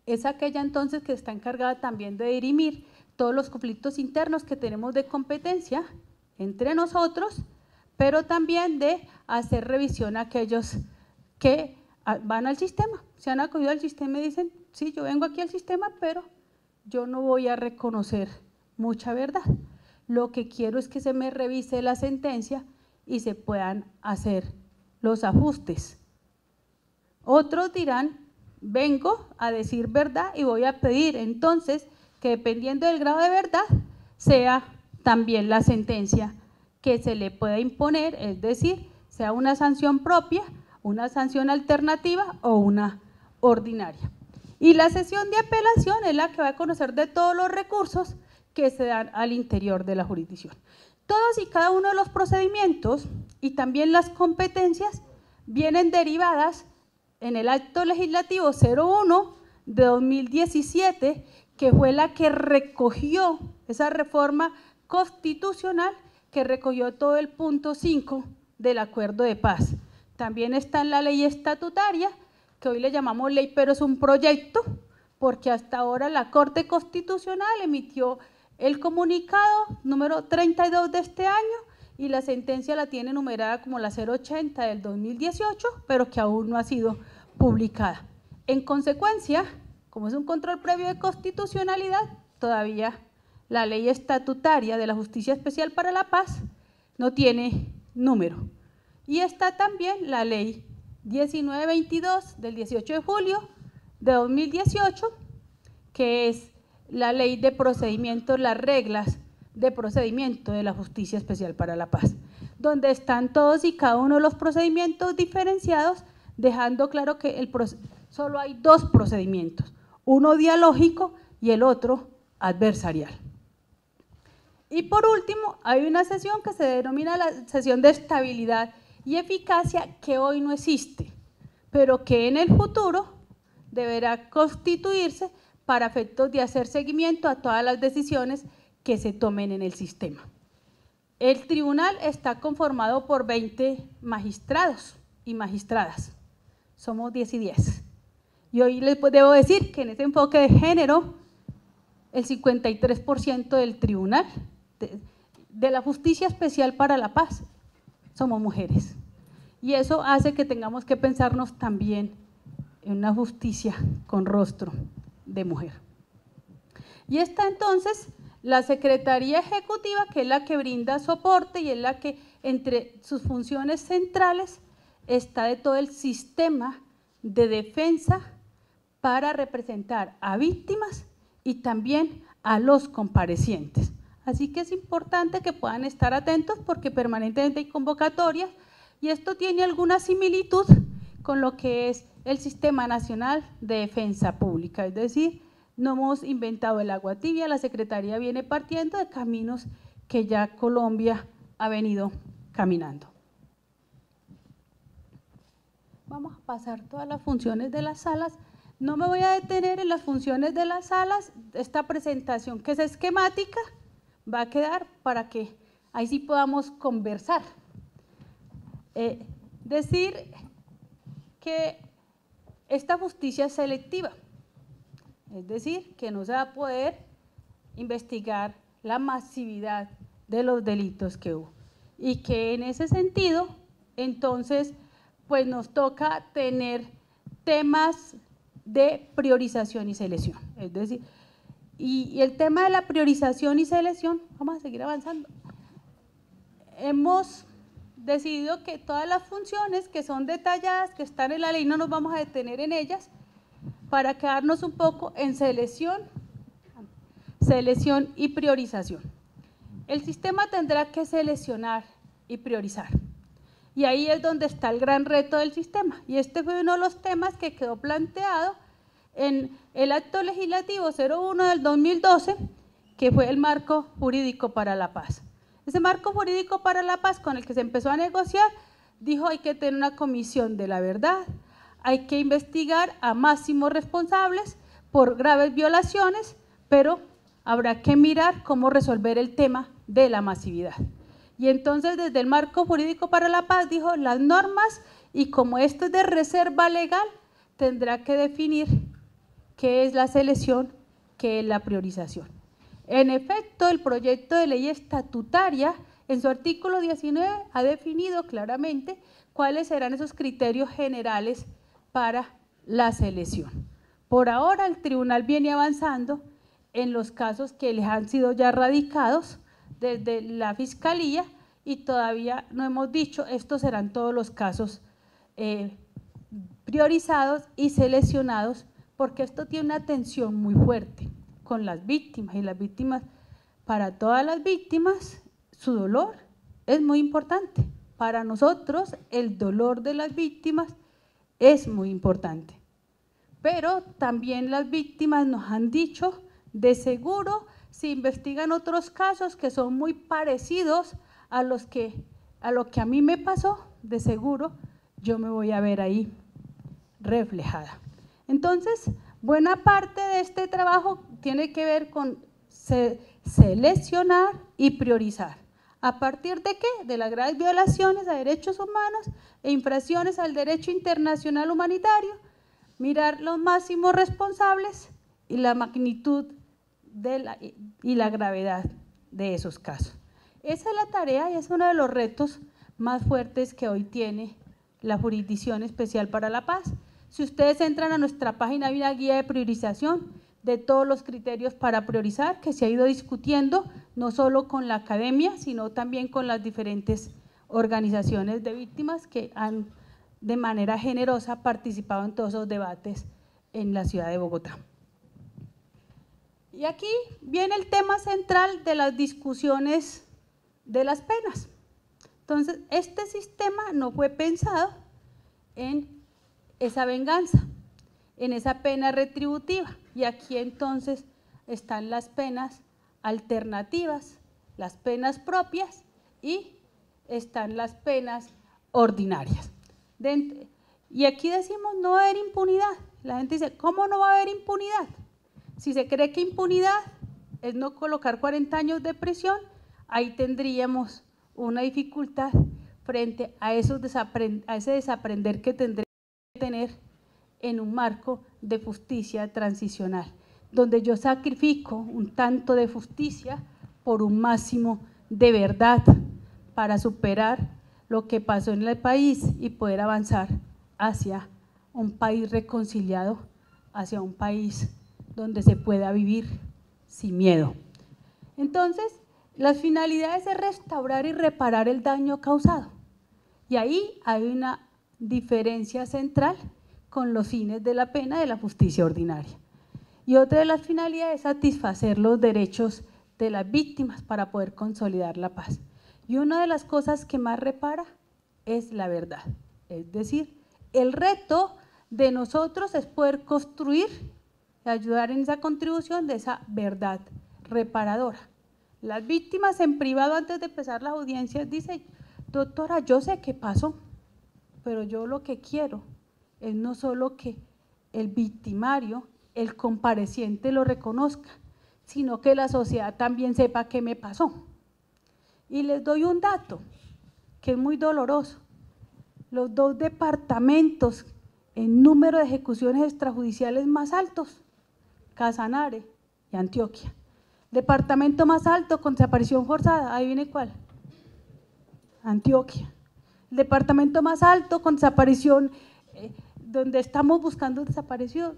es aquella entonces que está encargada también de dirimir todos los conflictos internos que tenemos de competencia entre nosotros, pero también de hacer revisión a aquellos que van al sistema, se han acogido al sistema y dicen, sí, yo vengo aquí al sistema, pero yo no voy a reconocer mucha verdad. Lo que quiero es que se me revise la sentencia y se puedan hacer los ajustes. Otros dirán, vengo a decir verdad y voy a pedir entonces que dependiendo del grado de verdad sea también la sentencia que se le pueda imponer, es decir, sea una sanción propia, una sanción alternativa o una ordinaria. Y la sesión de apelación es la que va a conocer de todos los recursos que se dan al interior de la jurisdicción. Todos y cada uno de los procedimientos y también las competencias vienen derivadas en el acto legislativo 01 de 2017, que fue la que recogió esa reforma constitucional que recogió todo el punto 5 del acuerdo de paz. También está en la ley estatutaria, que hoy le llamamos ley, pero es un proyecto, porque hasta ahora la Corte Constitucional emitió el comunicado número 32 de este año y la sentencia la tiene numerada como la 080 del 2018, pero que aún no ha sido publicada. En consecuencia, como es un control previo de constitucionalidad, todavía la ley estatutaria de la Justicia Especial para la Paz no tiene número. Y está también la ley 1922 del 18 de julio de 2018, que es la ley de procedimientos, las reglas de procedimiento de la Justicia Especial para la Paz, donde están todos y cada uno de los procedimientos diferenciados, dejando claro que solo hay 2 procedimientos, uno dialógico y el otro adversarial. Y por último, hay una sesión que se denomina la sesión de estabilidad y eficacia, que hoy no existe, pero que en el futuro deberá constituirse para efectos de hacer seguimiento a todas las decisiones que se tomen en el sistema. El tribunal está conformado por 20 magistrados y magistradas. Somos 10 y 10. Y hoy les debo decir que en ese enfoque de género, el 53% del tribunal, de la Justicia Especial para la Paz, somos mujeres. Y eso hace que tengamos que pensarnos también en una justicia con rostro de mujer. Y está entonces la Secretaría Ejecutiva, que es la que brinda soporte y es la que entre sus funciones centrales está de todo el sistema de defensa para representar a víctimas y también a los comparecientes. Así que es importante que puedan estar atentos porque permanentemente hay convocatorias y esto tiene alguna similitud con lo que es el Sistema Nacional de Defensa Pública, es decir, no hemos inventado el agua tibia, la Secretaría viene partiendo de caminos que ya Colombia ha venido caminando. Vamos a pasar todas las funciones de las salas. No me voy a detener en las funciones de las salas. Esta presentación, que es esquemática, va a quedar para que ahí sí podamos conversar. Decir que esta justicia es selectiva, es decir, que no se va a poder investigar la masividad de los delitos que hubo y que en ese sentido, entonces, pues nos toca tener temas de priorización y selección, es decir, y el tema de la priorización y selección, vamos a seguir avanzando. Hemos decidido que todas las funciones que son detalladas, que están en la ley, no nos vamos a detener en ellas, para quedarnos un poco en selección y priorización. El sistema tendrá que seleccionar y priorizar. Y ahí es donde está el gran reto del sistema. Y este fue uno de los temas que quedó planteado en el acto legislativo 01 del 2012, que fue el marco jurídico para la paz. Ese marco jurídico para la paz con el que se empezó a negociar, dijo hay que tener una comisión de la verdad, hay que investigar a máximos responsables por graves violaciones, pero habrá que mirar cómo resolver el tema de la masividad. Y entonces desde el marco jurídico para la paz dijo las normas y como esto es de reserva legal, tendrá que definir qué es la selección, qué es la priorización. En efecto, el proyecto de ley estatutaria en su artículo 19 ha definido claramente cuáles serán esos criterios generales para la selección. Por ahora el tribunal viene avanzando en los casos que les han sido ya radicados desde la Fiscalía y todavía no hemos dicho, estos serán todos los casos priorizados y seleccionados porque esto tiene una tensión muy fuerte con las víctimas y las víctimas, para todas las víctimas, su dolor es muy importante. Para nosotros el dolor de las víctimas es muy importante, pero también las víctimas nos han dicho, de seguro, si investigan otros casos que son muy parecidos a lo que a mí me pasó, de seguro yo me voy a ver ahí reflejada. Entonces, buena parte de este trabajo tiene que ver con seleccionar y priorizar. ¿A partir de qué? De las graves violaciones a derechos humanos e infracciones al derecho internacional humanitario, mirar los máximos responsables y la magnitud y la gravedad de esos casos. Esa es la tarea y es uno de los retos más fuertes que hoy tiene la Jurisdicción Especial para la Paz. Si ustedes entran a nuestra página, hay una guía de priorización de todos los criterios para priorizar que se ha ido discutiendo, no solo con la academia, sino también con las diferentes organizaciones de víctimas que han de manera generosa participado en todos esos debates en la ciudad de Bogotá. Y aquí viene el tema central de las discusiones de las penas. Entonces, este sistema no fue pensado en esa venganza, en esa pena retributiva. Y aquí entonces están las penas alternativas, las penas propias y están las penas ordinarias. Y aquí decimos no va a haber impunidad. La gente dice, ¿cómo no va a haber impunidad? Si se cree que impunidad es no colocar 40 años de prisión, ahí tendríamos una dificultad frente a ese desaprender que tendré que tener en un marco de justicia transicional, donde yo sacrifico un tanto de justicia por un máximo de verdad para superar lo que pasó en el país y poder avanzar hacia un país reconciliado, hacia un país donde se pueda vivir sin miedo. Entonces, las finalidades es restaurar y reparar el daño causado. Y ahí hay una diferencia central con los fines de la pena de la justicia ordinaria. Y otra de las finalidades es satisfacer los derechos de las víctimas para poder consolidar la paz. Y una de las cosas que más repara es la verdad. Es decir, el reto de nosotros es poder construir y ayudar en esa contribución de esa verdad reparadora. Las víctimas en privado antes de empezar las audiencias dicen, doctora, yo sé qué pasó, pero yo lo que quiero es no solo que el victimario, el compareciente lo reconozca, sino que la sociedad también sepa qué me pasó. Y les doy un dato que es muy doloroso. Los dos departamentos en número de ejecuciones extrajudiciales más altos, Casanare y Antioquia. Departamento más alto con desaparición forzada, ¿ahí viene cuál? Antioquia. El departamento más alto con desaparición, donde estamos buscando desaparecidos.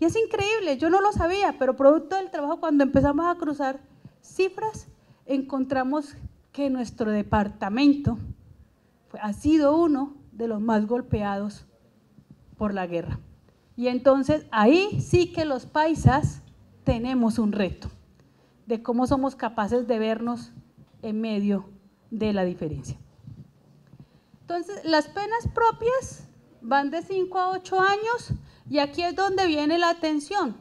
Y es increíble, yo no lo sabía, pero producto del trabajo, cuando empezamos a cruzar cifras, encontramos que nuestro departamento ha sido uno de los más golpeados por la guerra. Y entonces ahí sí que los paisas tenemos un reto de cómo somos capaces de vernos en medio de la diferencia. Entonces, las penas propias van de 5 a 8 años y aquí es donde viene la atención.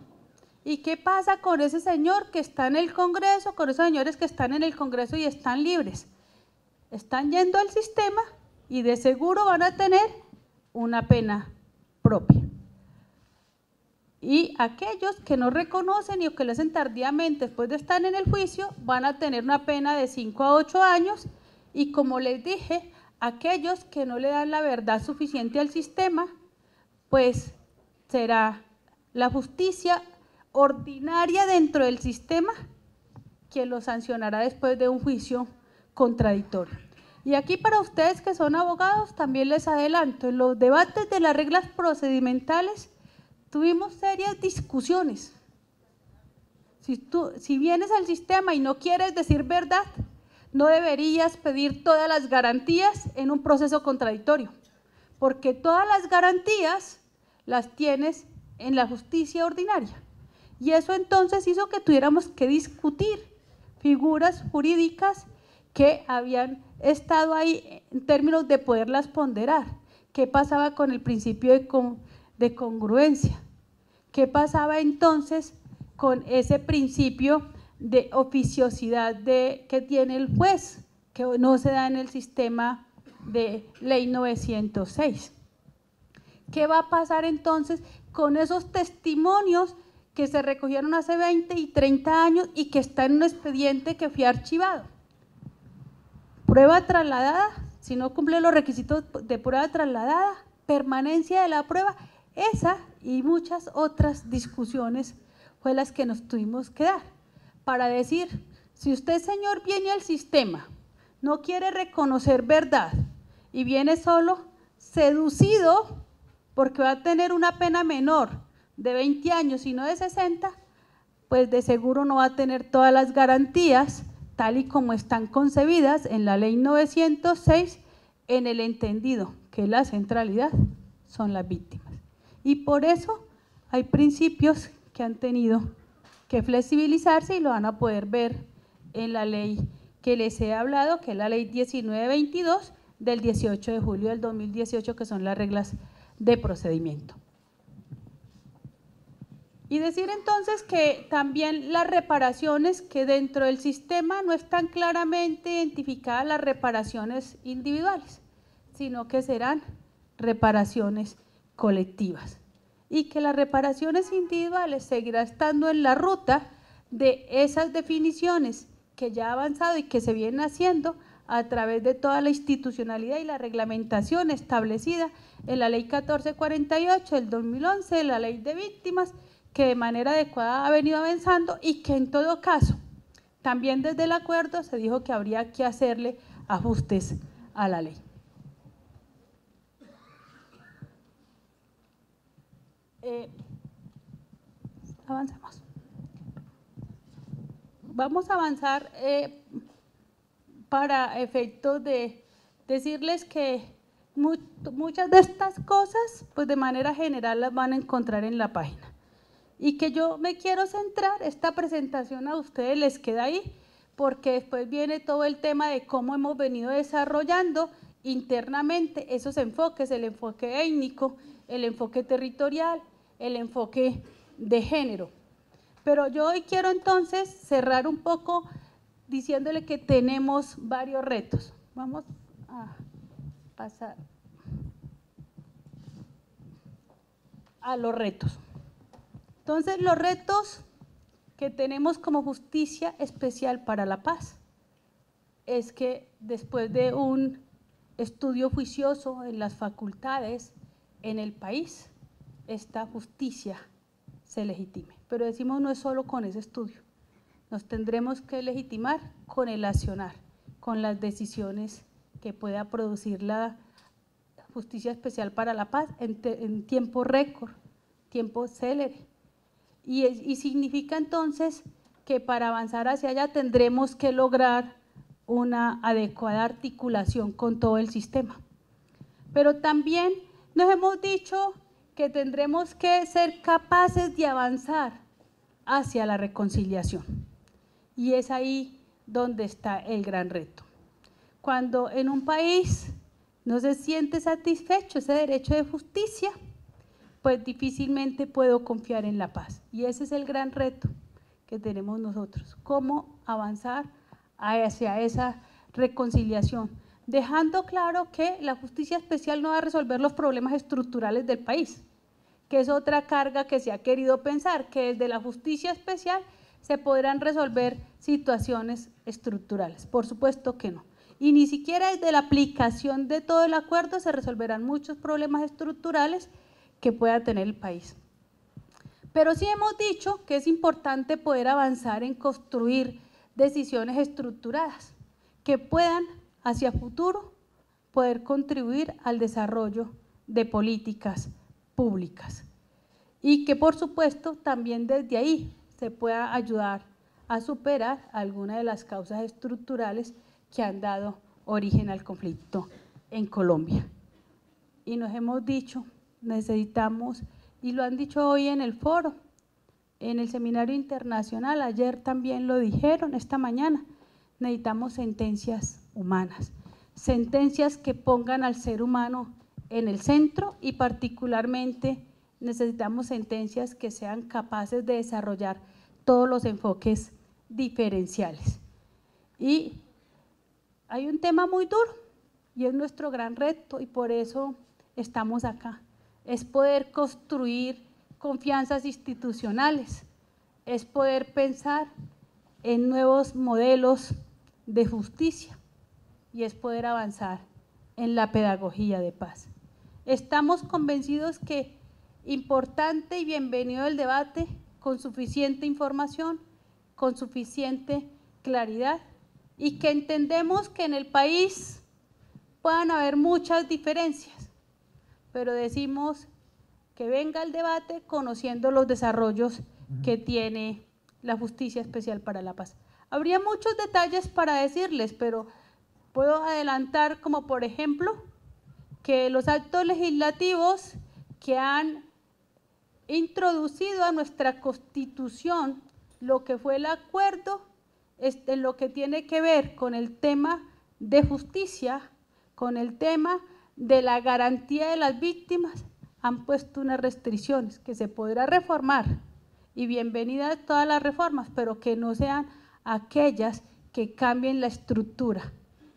¿Y qué pasa con ese señor que está en el Congreso, con esos señores que están en el Congreso y están libres? Están yendo al sistema y de seguro van a tener una pena propia. Y aquellos que no reconocen o que lo hacen tardíamente después de estar en el juicio van a tener una pena de 5 a 8 años y, como les dije, aquellos que no le dan la verdad suficiente al sistema, pues será la justicia ordinaria dentro del sistema quien lo sancionará después de un juicio contradictorio. Y aquí, para ustedes que son abogados, también les adelanto, en los debates de las reglas procedimentales tuvimos serias discusiones. Si vienes al sistema y no quieres decir verdad, no deberías pedir todas las garantías en un proceso contradictorio, porque todas las garantías las tienes en la justicia ordinaria. Y eso entonces hizo que tuviéramos que discutir figuras jurídicas que habían estado ahí en términos de poderlas ponderar. ¿Qué pasaba con el principio de congruencia? ¿Qué pasaba entonces con ese principio de oficiosidad que tiene el juez, que no se da en el sistema de Ley 906? ¿Qué va a pasar entonces con esos testimonios que se recogieron hace 20 y 30 años y que están en un expediente que fue archivado? Prueba trasladada, si no cumple los requisitos de prueba trasladada, permanencia de la prueba, esa y muchas otras discusiones fue las que nos tuvimos que dar para decir, si usted, señor, viene al sistema, no quiere reconocer verdad y viene solo seducido porque va a tener una pena menor de 20 años y no de 60, pues de seguro no va a tener todas las garantías tal y como están concebidas en la Ley 906, en el entendido que la centralidad son las víctimas. Y por eso hay principios que han tenido que flexibilizarse y lo van a poder ver en la ley que les he hablado, que es la Ley 1922 del 18 de julio del 2018, que son las reglas de procedimiento. Y decir entonces que también las reparaciones, que dentro del sistema no están claramente identificadas las reparaciones individuales, sino que serán reparaciones colectivas. Y que las reparaciones individuales seguirá estando en la ruta de esas definiciones que ya ha avanzado y que se vienen haciendo a través de toda la institucionalidad y la reglamentación establecida en la Ley 1448 del 2011, la Ley de Víctimas, que de manera adecuada ha venido avanzando y que en todo caso, también desde el acuerdo se dijo que habría que hacerle ajustes a la ley. Avancemos. Vamos a avanzar para efectos de decirles que muchas de estas cosas, pues de manera general las van a encontrar en la página. Y que yo me quiero centrar, esta presentación a ustedes les queda ahí, porque después viene todo el tema de cómo hemos venido desarrollando internamente esos enfoques, el enfoque étnico, el enfoque territorial, el enfoque de género. Pero yo hoy quiero entonces cerrar un poco diciéndole que tenemos varios retos. Vamos a pasar a los retos. Entonces, los retos que tenemos como Justicia Especial para la Paz es que después de un estudio juicioso en las facultades en el país, esta justicia se legitime. Pero decimos no es solo con ese estudio, nos tendremos que legitimar con el accionar, con las decisiones que pueda producir la Justicia Especial para la Paz en tiempo récord, tiempo célere. Y significa entonces que para avanzar hacia allá tendremos que lograr una adecuada articulación con todo el sistema. Pero también nos hemos dicho que tendremos que ser capaces de avanzar hacia la reconciliación. Y es ahí donde está el gran reto. Cuando en un país no se siente satisfecho ese derecho de justicia, pues difícilmente puedo confiar en la paz. Y ese es el gran reto que tenemos nosotros, cómo avanzar hacia esa reconciliación, dejando claro que la justicia especial no va a resolver los problemas estructurales del país, que es otra carga que se ha querido pensar, que desde la justicia especial se podrán resolver situaciones estructurales. Por supuesto que no. Y ni siquiera desde la aplicación de todo el acuerdo se resolverán muchos problemas estructurales que pueda tener el país. Pero sí hemos dicho que es importante poder avanzar en construir decisiones estructuradas que puedan hacia futuro poder contribuir al desarrollo de políticas públicas y que por supuesto también desde ahí se pueda ayudar a superar algunas de las causas estructurales que han dado origen al conflicto en Colombia. Y nos hemos dicho, necesitamos, y lo han dicho hoy en el foro, en el seminario internacional, ayer también lo dijeron, esta mañana, necesitamos sentencias humanas, sentencias que pongan al ser humano en el centro y particularmente necesitamos sentencias que sean capaces de desarrollar todos los enfoques diferenciales. Y hay un tema muy duro y es nuestro gran reto y por eso estamos acá, es poder construir confianzas institucionales, es poder pensar en nuevos modelos de justicia y es poder avanzar en la pedagogía de paz. Estamos convencidos que importante y bienvenido el debate con suficiente información, con suficiente claridad y que entendemos que en el país puedan haber muchas diferencias, pero decimos que venga el debate conociendo los desarrollos que tiene la Justicia Especial para la Paz. Habría muchos detalles para decirles, pero puedo adelantar como por ejemplo que los actos legislativos que han introducido a nuestra Constitución lo que fue el acuerdo en lo que tiene que ver con el tema de justicia, con el tema de la garantía de las víctimas, han puesto unas restricciones que se podrá reformar y bienvenidas todas las reformas, pero que no sean aquellas que cambien la estructura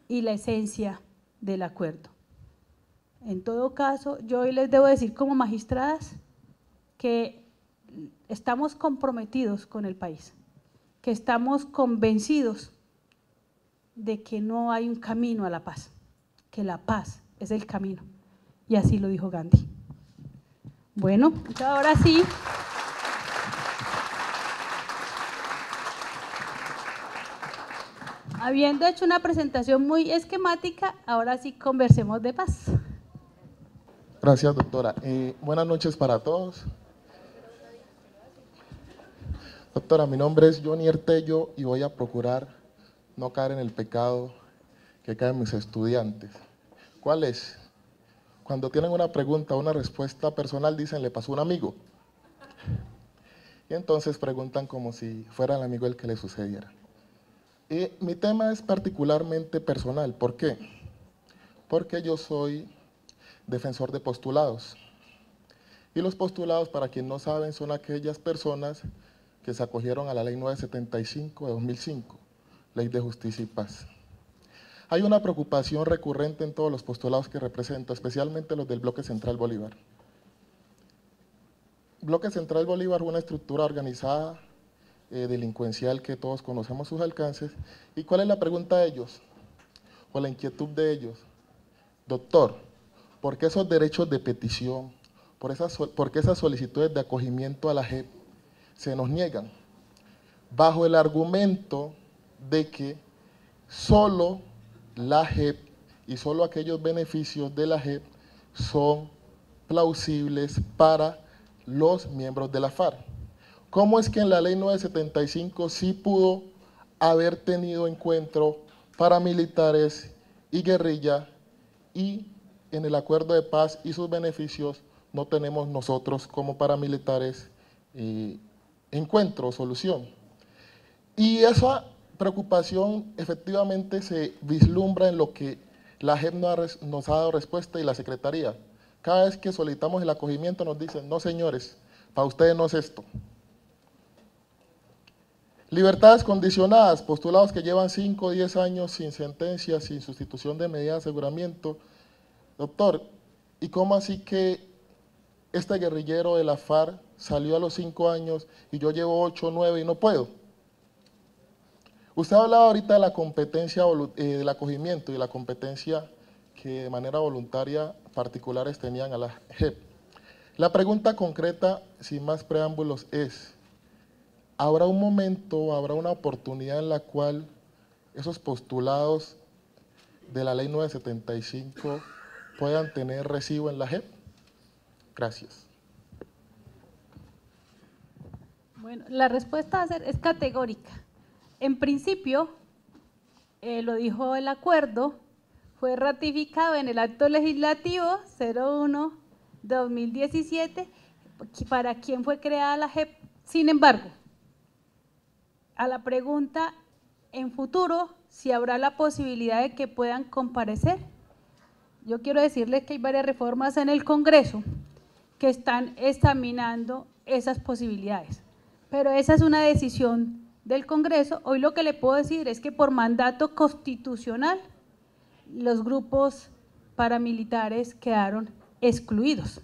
y la esencia del acuerdo. En todo caso, yo hoy les debo decir como magistradas que estamos comprometidos con el país, que estamos convencidos de que no hay un camino a la paz, que la paz es el camino. Y así lo dijo Gandhi. Bueno, entonces ahora sí. Habiendo hecho una presentación muy esquemática, ahora sí conversemos de paz. Gracias, doctora. Buenas noches para todos. Doctora, mi nombre es Johnny Ertello y voy a procurar no caer en el pecado que caen mis estudiantes. ¿Cuál es? Cuando tienen una pregunta o una respuesta personal, dicen, le pasó a un amigo. Y entonces preguntan como si fuera el amigo el que le sucediera. Y mi tema es particularmente personal. ¿Por qué? Porque yo soy defensor de postulados. Y los postulados, para quien no saben, son aquellas personas que se acogieron a la Ley 975 de 2005, Ley de Justicia y Paz. Hay una preocupación recurrente en todos los postulados que represento, especialmente los del Bloque Central Bolívar. Bloque Central Bolívar es una estructura organizada, delincuencial, que todos conocemos sus alcances. ¿Y cuál es la pregunta de ellos? O la inquietud de ellos. Doctor, ¿por qué esos derechos de petición, por qué esas solicitudes de acogimiento a la JEP se nos niegan? Bajo el argumento de que solo la JEP y solo aquellos beneficios de la JEP son plausibles para los miembros de la FARC. ¿Cómo es que en la Ley 975 sí pudo haber tenido encuentro paramilitares y guerrilla, y en el acuerdo de paz y sus beneficios no tenemos nosotros como paramilitares encuentro o solución? Y esa preocupación efectivamente se vislumbra en lo que la JEP nos ha dado respuesta, y la Secretaría. Cada vez que solicitamos el acogimiento nos dicen, no señores, para ustedes no es esto. Libertades condicionadas, postulados que llevan 5 o 10 años sin sentencia, sin sustitución de medida de aseguramiento. Doctor, ¿y cómo así que este guerrillero de la FARC salió a los 5 años y yo llevo 8 o 9 y no puedo? Usted hablaba ahorita de la competencia del acogimiento y la competencia que de manera voluntaria particulares tenían a la JEP. La pregunta concreta, sin más preámbulos, es: ¿habrá un momento, habrá una oportunidad en la cual esos postulados de la Ley 975 puedan tener recibo en la JEP? Gracias. Bueno, la respuesta es categórica. En principio, lo dijo el acuerdo, fue ratificado en el acto legislativo 01 de 2017, para quien fue creada la JEP. Sin embargo, a la pregunta en futuro, si habrá la posibilidad de que puedan comparecer, yo quiero decirles que hay varias reformas en el Congreso que están examinando esas posibilidades, pero esa es una decisión del Congreso. Hoy lo que le puedo decir es que por mandato constitucional los grupos paramilitares quedaron excluidos,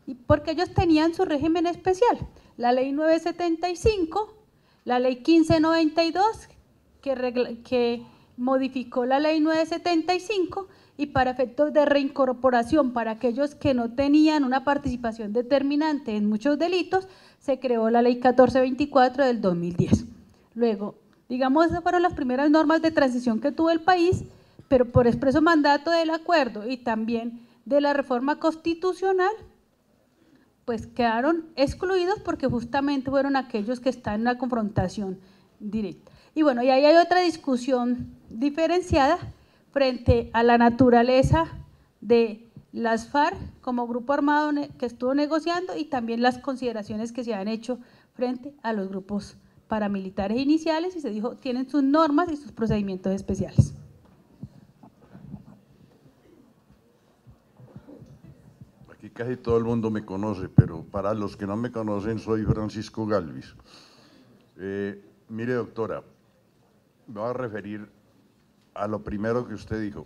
y porque ellos tenían su régimen especial, la Ley 975, la Ley 1592, que modificó la Ley 975, y para efectos de reincorporación para aquellos que no tenían una participación determinante en muchos delitos, se creó la Ley 1424 del 2010. Luego, digamos, esas fueron las primeras normas de transición que tuvo el país, pero por expreso mandato del acuerdo y también de la reforma constitucional, pues quedaron excluidos porque justamente fueron aquellos que están en una confrontación directa. Y bueno, y ahí hay otra discusión diferenciada frente a la naturaleza de las FARC como grupo armado que estuvo negociando, y también las consideraciones que se han hecho frente a los grupos paramilitares iniciales, y se dijo, tienen sus normas y sus procedimientos especiales. Aquí casi todo el mundo me conoce, pero para los que no me conocen, soy Francisco Galvis. Mire, doctora, me voy a referir a lo primero que usted dijo,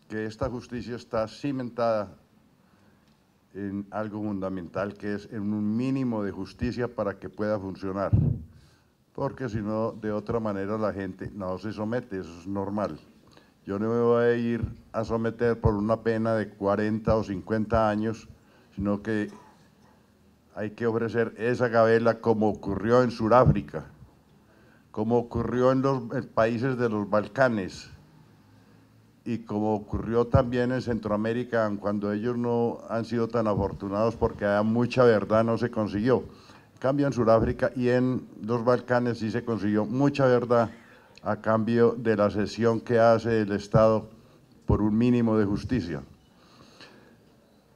que esta justicia está cimentada en algo fundamental, que es en un mínimo de justicia para que pueda funcionar. porque si no, de otra manera la gente no se somete, eso es normal. Yo no me voy a ir a someter por una pena de 40 o 50 años, sino que hay que ofrecer esa gabela como ocurrió en Sudáfrica, como ocurrió en los países de los Balcanes y como ocurrió también en Centroamérica, cuando ellos no han sido tan afortunados porque había mucha verdad, no se consiguió. En cambio en Sudáfrica y en los Balcanes sí se consiguió mucha verdad a cambio de la cesión que hace el Estado por un mínimo de justicia.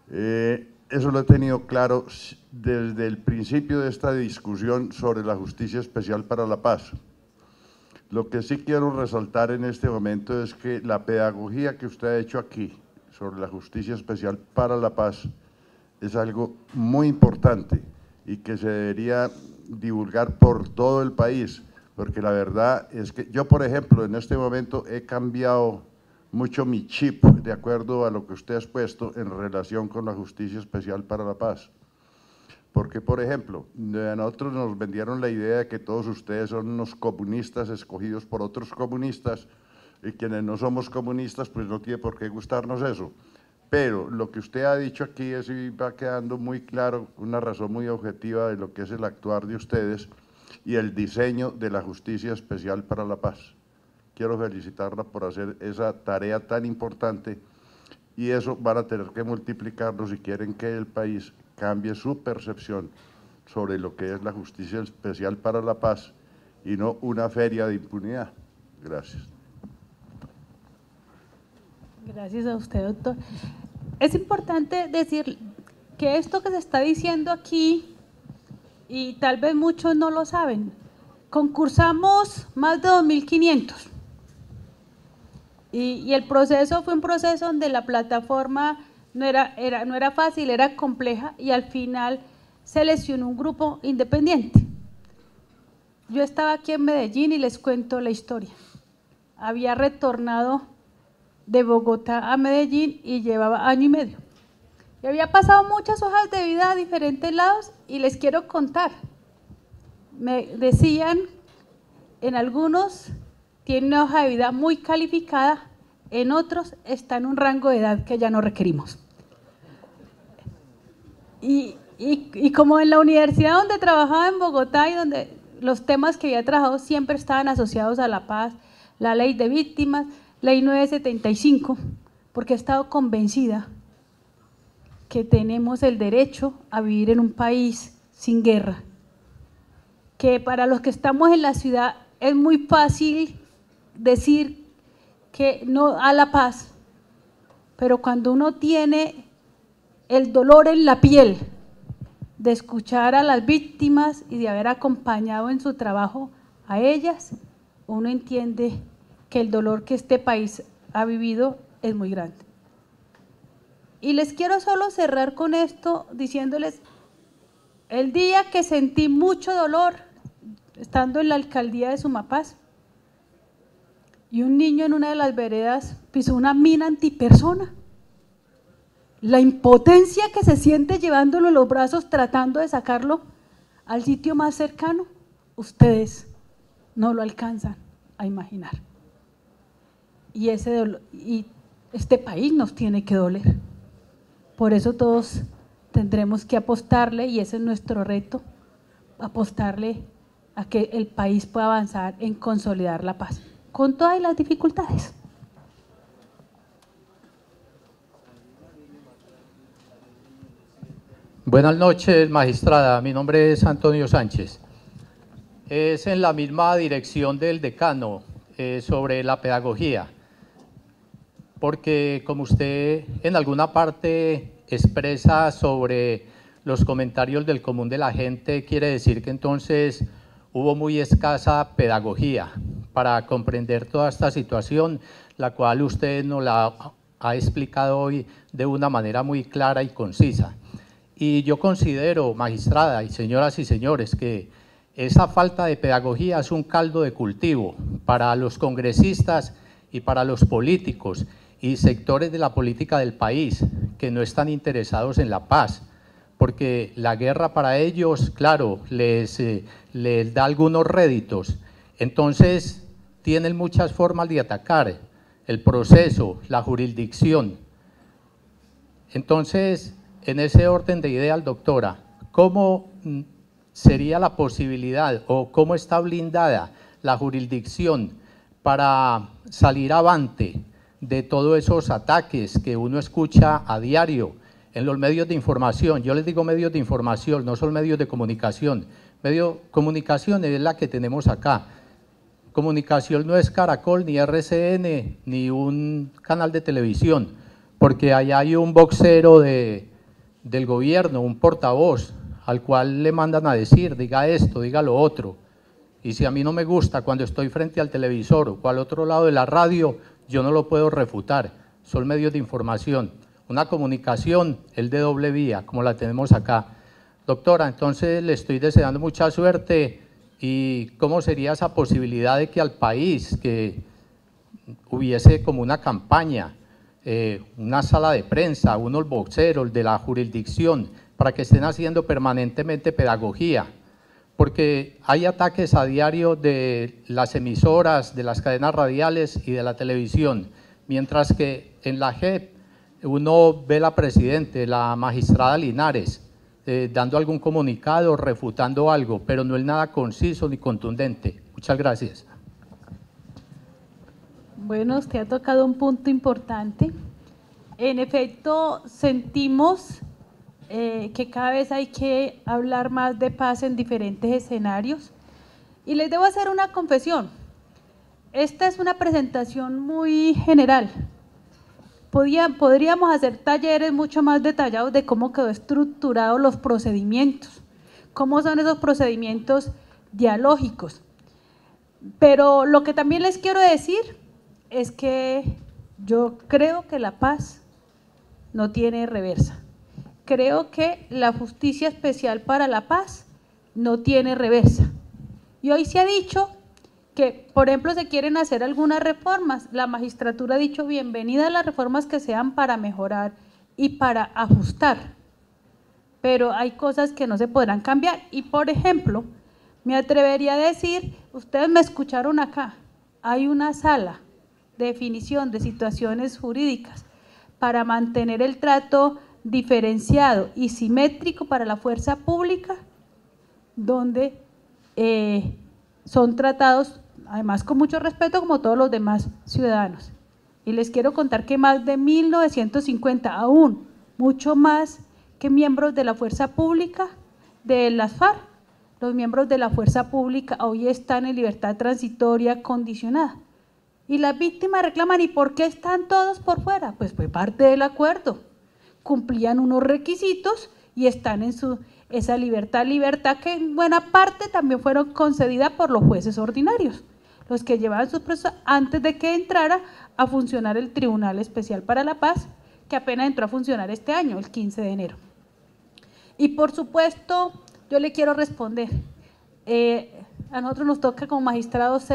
Eso lo he tenido claro desde el principio de esta discusión sobre la Justicia Especial para la Paz. Lo que sí quiero resaltar en este momento es que la pedagogía que usted ha hecho aquí sobre la Justicia Especial para la Paz es algo muy importante y que se debería divulgar por todo el país, porque la verdad es que yo, por ejemplo, en este momento he cambiado mucho mi chip de acuerdo a lo que usted ha expuesto en relación con la Justicia Especial para la Paz. Porque, por ejemplo, a nosotros nos vendieron la idea de que todos ustedes son unos comunistas escogidos por otros comunistas y quienes no somos comunistas, pues no tiene por qué gustarnos eso. Pero lo que usted ha dicho aquí es y va quedando muy claro, una razón muy objetiva de lo que es el actuar de ustedes y el diseño de la Justicia Especial para la Paz. Quiero felicitarla por hacer esa tarea tan importante y eso van a tener que multiplicarlo si quieren que el país cambie su percepción sobre lo que es la Justicia Especial para la Paz y no una feria de impunidad. Gracias. Gracias a usted, doctor. Es importante decir que esto que se está diciendo aquí, y tal vez muchos no lo saben, concursamos más de 2.500 y el proceso fue un proceso donde la plataforma no era fácil, era compleja y al final seleccionó un grupo independiente. Yo estaba aquí en Medellín y les cuento la historia. Había retornado de Bogotá a Medellín y llevaba año y medio. Y había pasado muchas hojas de vida a diferentes lados y les quiero contar. Me decían, en algunos tiene una hoja de vida muy calificada, en otros está en un rango de edad que ya no requerimos. Y como en la universidad donde trabajaba en Bogotá y donde los temas que había trabajado siempre estaban asociados a la paz, la ley de víctimas, ley 975, porque he estado convencida que tenemos el derecho a vivir en un país sin guerra, que para los que estamos en la ciudad es muy fácil decir que no a la paz, pero cuando uno tiene el dolor en la piel de escuchar a las víctimas y de haber acompañado en su trabajo a ellas, uno entiende que el dolor que este país ha vivido es muy grande. Y les quiero solo cerrar con esto diciéndoles, el día que sentí mucho dolor estando en la alcaldía de Sumapaz y un niño en una de las veredas pisó una mina antipersona, la impotencia que se siente llevándolo en los brazos tratando de sacarlo al sitio más cercano, ustedes no lo alcanzan a imaginar. Y este país nos tiene que doler. Por eso todos tendremos que apostarle, y ese es nuestro reto, apostarle a que el país pueda avanzar en consolidar la paz, con todas las dificultades. Buenas noches, magistrada. Mi nombre es Antonio Sánchez. Es en la misma dirección del decano sobre la pedagogía, porque como usted en alguna parte expresa sobre los comentarios del común de la gente, quiere decir que entonces hubo muy escasa pedagogía para comprender toda esta situación, la cual usted nos la ha explicado hoy de una manera muy clara y concisa. Y yo considero, magistrada y señoras y señores, que esa falta de pedagogía es un caldo de cultivo para los congresistas y para los políticos y sectores de la política del país que no están interesados en la paz, porque la guerra para ellos, claro, les da algunos réditos. Entonces, tienen muchas formas de atacar, el proceso, la jurisdicción. Entonces, en ese orden de ideas, doctora, ¿cómo sería la posibilidad o cómo está blindada la jurisdicción para salir avante de todos esos ataques que uno escucha a diario en los medios de información? Yo les digo medios de información, no son medios de comunicación. Comunicación es la que tenemos acá. Comunicación no es Caracol, ni RCN, ni un canal de televisión, porque allá hay un vocero del gobierno, un portavoz, al cual le mandan a decir, diga esto, diga lo otro. Y si a mí no me gusta cuando estoy frente al televisor o al otro lado de la radio, yo no lo puedo refutar. Son medios de información. Una comunicación es de doble vía, como la tenemos acá. Doctora, entonces le estoy deseando mucha suerte. ¿Y cómo sería esa posibilidad de que al país, que hubiese como una campaña, una sala de prensa, unos voceros de la jurisdicción, para que estén haciendo permanentemente pedagogía? Porque hay ataques a diario de las emisoras, de las cadenas radiales y de la televisión, mientras que en la JEP uno ve la presidente, la magistrada Linares, dando algún comunicado, refutando algo, pero no es nada conciso ni contundente. Muchas gracias. Bueno, usted ha tocado un punto importante. En efecto, sentimos que cada vez hay que hablar más de paz en diferentes escenarios. Y les debo hacer una confesión. Esta es una presentación muy general. Podríamos hacer talleres mucho más detallados de cómo quedó estructurados los procedimientos, cómo son esos procedimientos dialógicos. Pero lo que también les quiero decir es que yo creo que la paz no tiene reversa. Creo que la Justicia Especial para la Paz no tiene reversa. Y hoy se ha dicho que, por ejemplo, se quieren hacer algunas reformas. La magistratura ha dicho bienvenidas las reformas que sean para mejorar y para ajustar, pero hay cosas que no se podrán cambiar. Y, por ejemplo, me atrevería a decir, ustedes me escucharon acá, hay una sala de definición de situaciones jurídicas para mantener el trato diferenciado y simétrico para la fuerza pública, donde son tratados además con mucho respeto como todos los demás ciudadanos. Y les quiero contar que más de 1950, aún mucho más que miembros de la fuerza pública de las FARC, los miembros de la fuerza pública hoy están en libertad transitoria condicionada. Y las víctimas reclaman, ¿y por qué están todos por fuera? Pues fue parte del acuerdo, cumplían unos requisitos y están en esa libertad que en buena parte también fueron concedidas por los jueces ordinarios, los que llevaban sus procesos antes de que entrara a funcionar el Tribunal Especial para la Paz, que apenas entró a funcionar este año, el 15 de enero. Y por supuesto, yo le quiero responder, a nosotros nos toca como magistrados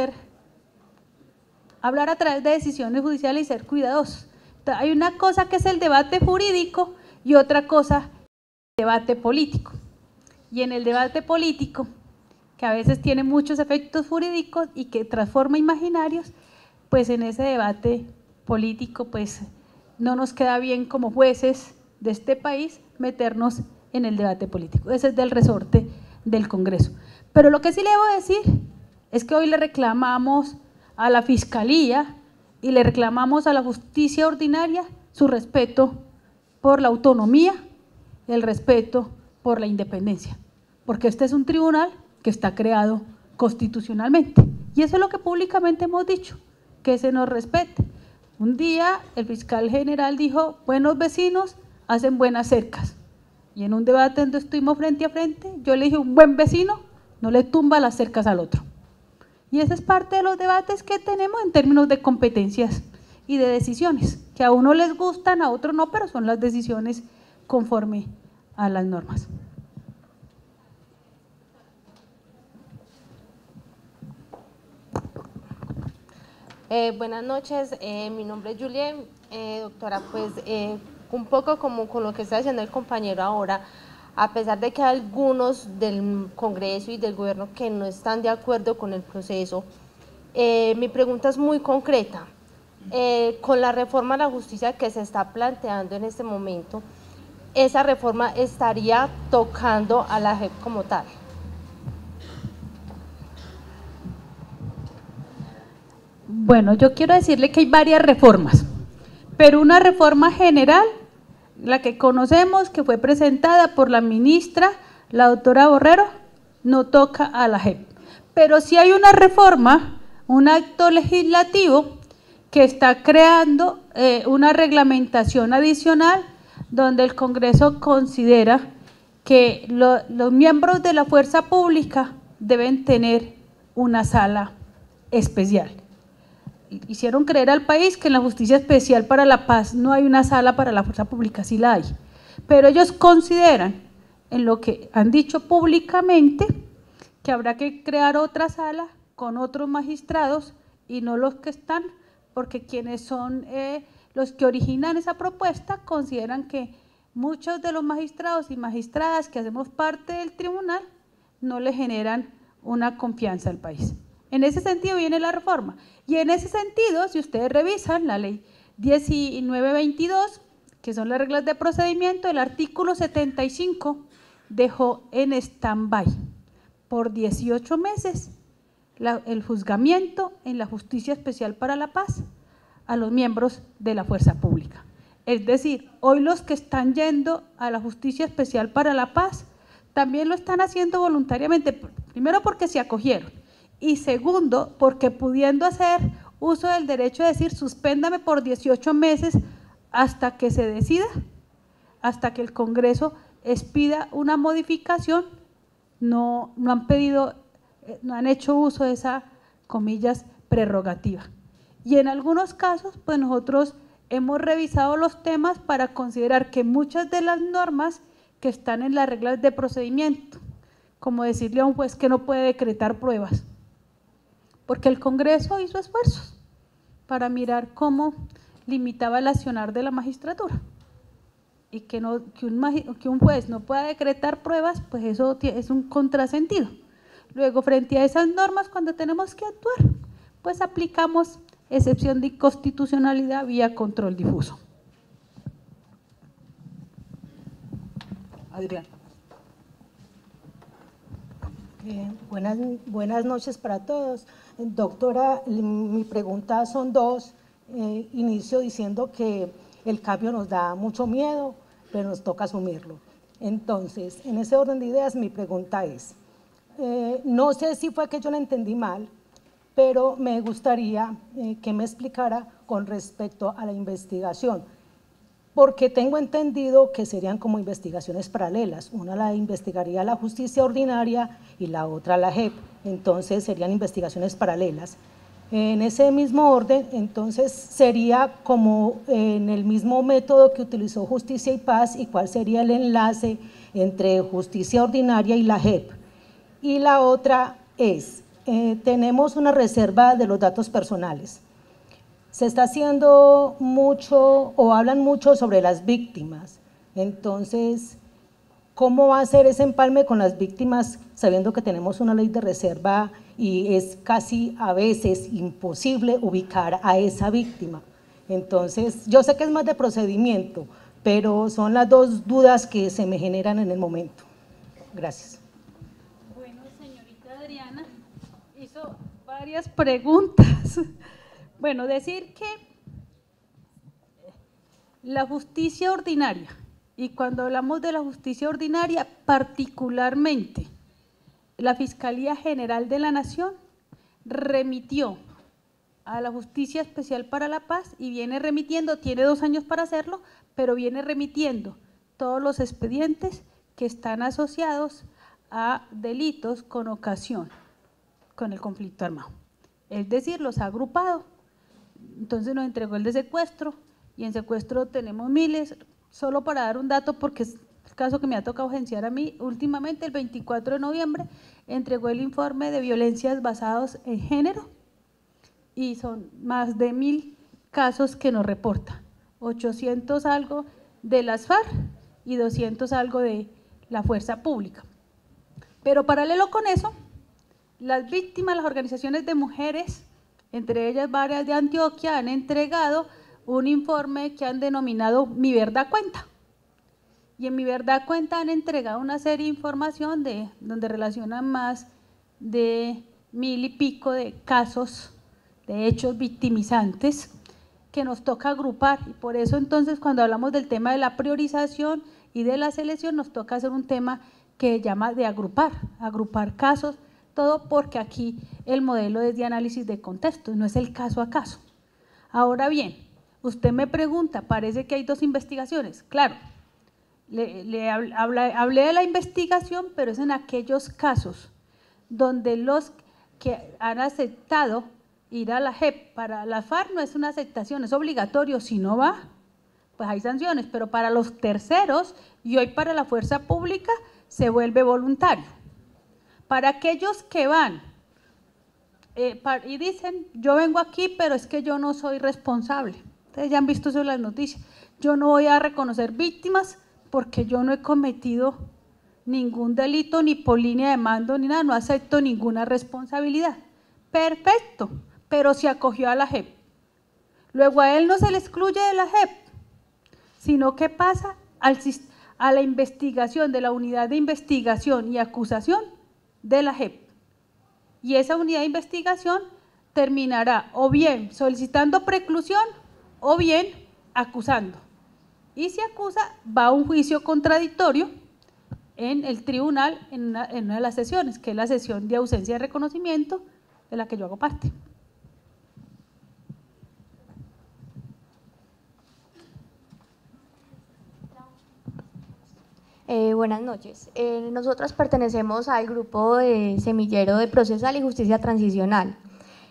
hablar a través de decisiones judiciales y ser cuidadosos. Entonces, hay una cosa que es el debate jurídico y otra cosa el debate político. Y en el debate político, que a veces tiene muchos efectos jurídicos y que transforma imaginarios, pues en ese debate político pues no nos queda bien como jueces de este país meternos en el debate político. Ese es del resorte del Congreso. Pero lo que sí le debo decir es que hoy le reclamamos a la Fiscalía y le reclamamos a la justicia ordinaria su respeto por la autonomía, el respeto por la independencia, porque este es un tribunal que está creado constitucionalmente. Y eso es lo que públicamente hemos dicho, que se nos respete. Un día el fiscal general dijo, buenos vecinos hacen buenas cercas. Y en un debate donde estuvimos frente a frente, yo le dije, un buen vecino no le tumba las cercas al otro. Y esa es parte de los debates que tenemos en términos de competencias y de decisiones, que a uno les gustan, a otro no, pero son las decisiones conforme a las normas. Buenas noches, mi nombre es Julien. Doctora, pues un poco como con lo que está diciendo el compañero ahora, a pesar de que hay algunos del Congreso y del gobierno que no están de acuerdo con el proceso. Mi pregunta es muy concreta. Con la reforma a la justicia que se está planteando en este momento, ¿esa reforma estaría tocando a la JEP como tal? Bueno, yo quiero decirle que hay varias reformas, pero una reforma general, la que conocemos, que fue presentada por la ministra, la doctora Borrero, no toca a la JEP. Pero sí hay una reforma, un acto legislativo que está creando una reglamentación adicional donde el Congreso considera que los miembros de la fuerza pública deben tener una sala especial. Hicieron creer al país que en la Justicia Especial para la Paz no hay una sala para la fuerza pública, sí la hay, pero ellos consideran, en lo que han dicho públicamente, que habrá que crear otra sala con otros magistrados y no los que están, porque quienes son los que originan esa propuesta consideran que muchos de los magistrados y magistradas que hacemos parte del tribunal no le generan una confianza al país. En ese sentido viene la reforma. Y en ese sentido, si ustedes revisan la ley 1922, que son las reglas de procedimiento, el artículo 75 dejó en stand-by por 18 meses el juzgamiento en la Justicia Especial para la Paz a los miembros de la fuerza pública. Es decir, hoy los que están yendo a la Justicia Especial para la Paz también lo están haciendo voluntariamente, primero porque se acogieron, y segundo, porque pudiendo hacer uso del derecho de decir suspéndame por 18 meses hasta que se decida, hasta que el Congreso expida una modificación, no han hecho uso de esa, comillas, prerrogativa. Y en algunos casos, pues nosotros hemos revisado los temas para considerar que muchas de las normas que están en las reglas de procedimiento, como decirle a un juez que no puede decretar pruebas, porque el Congreso hizo esfuerzos para mirar cómo limitaba el accionar de la magistratura y que un juez no pueda decretar pruebas, pues eso es un contrasentido. Luego, frente a esas normas, cuando tenemos que actuar, pues aplicamos excepción de inconstitucionalidad vía control difuso. Adrián. Buenas noches para todos. Doctora, mi pregunta son dos. Inicio diciendo que el cambio nos da mucho miedo, pero nos toca asumirlo. Entonces, en ese orden de ideas, mi pregunta es, no sé si fue que yo la entendí mal, pero me gustaría que me explicara con respecto a la investigación, porque tengo entendido que serían como investigaciones paralelas, una la investigaría la justicia ordinaria y la otra la JEP, entonces serían investigaciones paralelas. En ese mismo orden, entonces sería como en el mismo método que utilizó Justicia y Paz, y cuál sería el enlace entre justicia ordinaria y la JEP. Y la otra es, tenemos una reserva de los datos personales. Se está haciendo mucho o hablan mucho sobre las víctimas, entonces, ¿cómo va a ser ese empalme con las víctimas sabiendo que tenemos una ley de reserva y es casi a veces imposible ubicar a esa víctima? Entonces, yo sé que es más de procedimiento, pero son las dos dudas que se me generan en el momento. Gracias. Bueno, señorita Adriana, hizo varias preguntas. Bueno, decir que la justicia ordinaria, y cuando hablamos de la justicia ordinaria, particularmente la Fiscalía General de la Nación remitió a la Justicia Especial para la Paz y viene remitiendo, tiene 2 años para hacerlo, pero viene remitiendo todos los expedientes que están asociados a delitos con ocasión con el conflicto armado. Es decir, los ha agrupado. Entonces nos entregó el de secuestro y en secuestro tenemos miles. Solo para dar un dato, porque es el caso que me ha tocado agenciar a mí, últimamente el 24 de noviembre entregó el informe de violencias basadas en género y son más de 1000 casos que nos reporta, 800 algo de las FARC y 200 algo de la fuerza pública. Pero paralelo con eso, las víctimas, las organizaciones de mujeres, entre ellas varias de Antioquia, han entregado un informe que han denominado Mi Verdad Cuenta. Y en Mi Verdad Cuenta han entregado una serie de información donde relacionan más de 1000 y pico de casos, de hechos victimizantes, que nos toca agrupar. Y por eso entonces cuando hablamos del tema de la priorización y de la selección, nos toca hacer un tema que llama de agrupar casos, todo porque aquí el modelo es de análisis de contexto, no es el caso a caso. Ahora bien, usted me pregunta, parece que hay 2 investigaciones. Claro, hablé de la investigación, pero es en aquellos casos donde los que han aceptado ir a la JEP, para la FARC no es una aceptación, es obligatorio, si no va, pues hay sanciones, pero para los terceros y hoy para la fuerza pública se vuelve voluntario. Para aquellos que van y dicen, yo vengo aquí, pero es que yo no soy responsable. Ustedes ya han visto eso en las noticias. Yo no voy a reconocer víctimas porque yo no he cometido ningún delito, ni por línea de mando, ni nada, no acepto ninguna responsabilidad. Perfecto, pero se acogió a la JEP. Luego a él no se le excluye de la JEP, sino que pasa a la investigación de la unidad de investigación y acusación de la JEP. Y esa unidad de investigación terminará o bien solicitando preclusión o bien acusando. Y si acusa, va a un juicio contradictorio en el tribunal en una de las sesiones, que es la sesión de ausencia de reconocimiento, de la que yo hago parte. Buenas noches. Nosotras pertenecemos al grupo de Semillero de Procesal y Justicia Transicional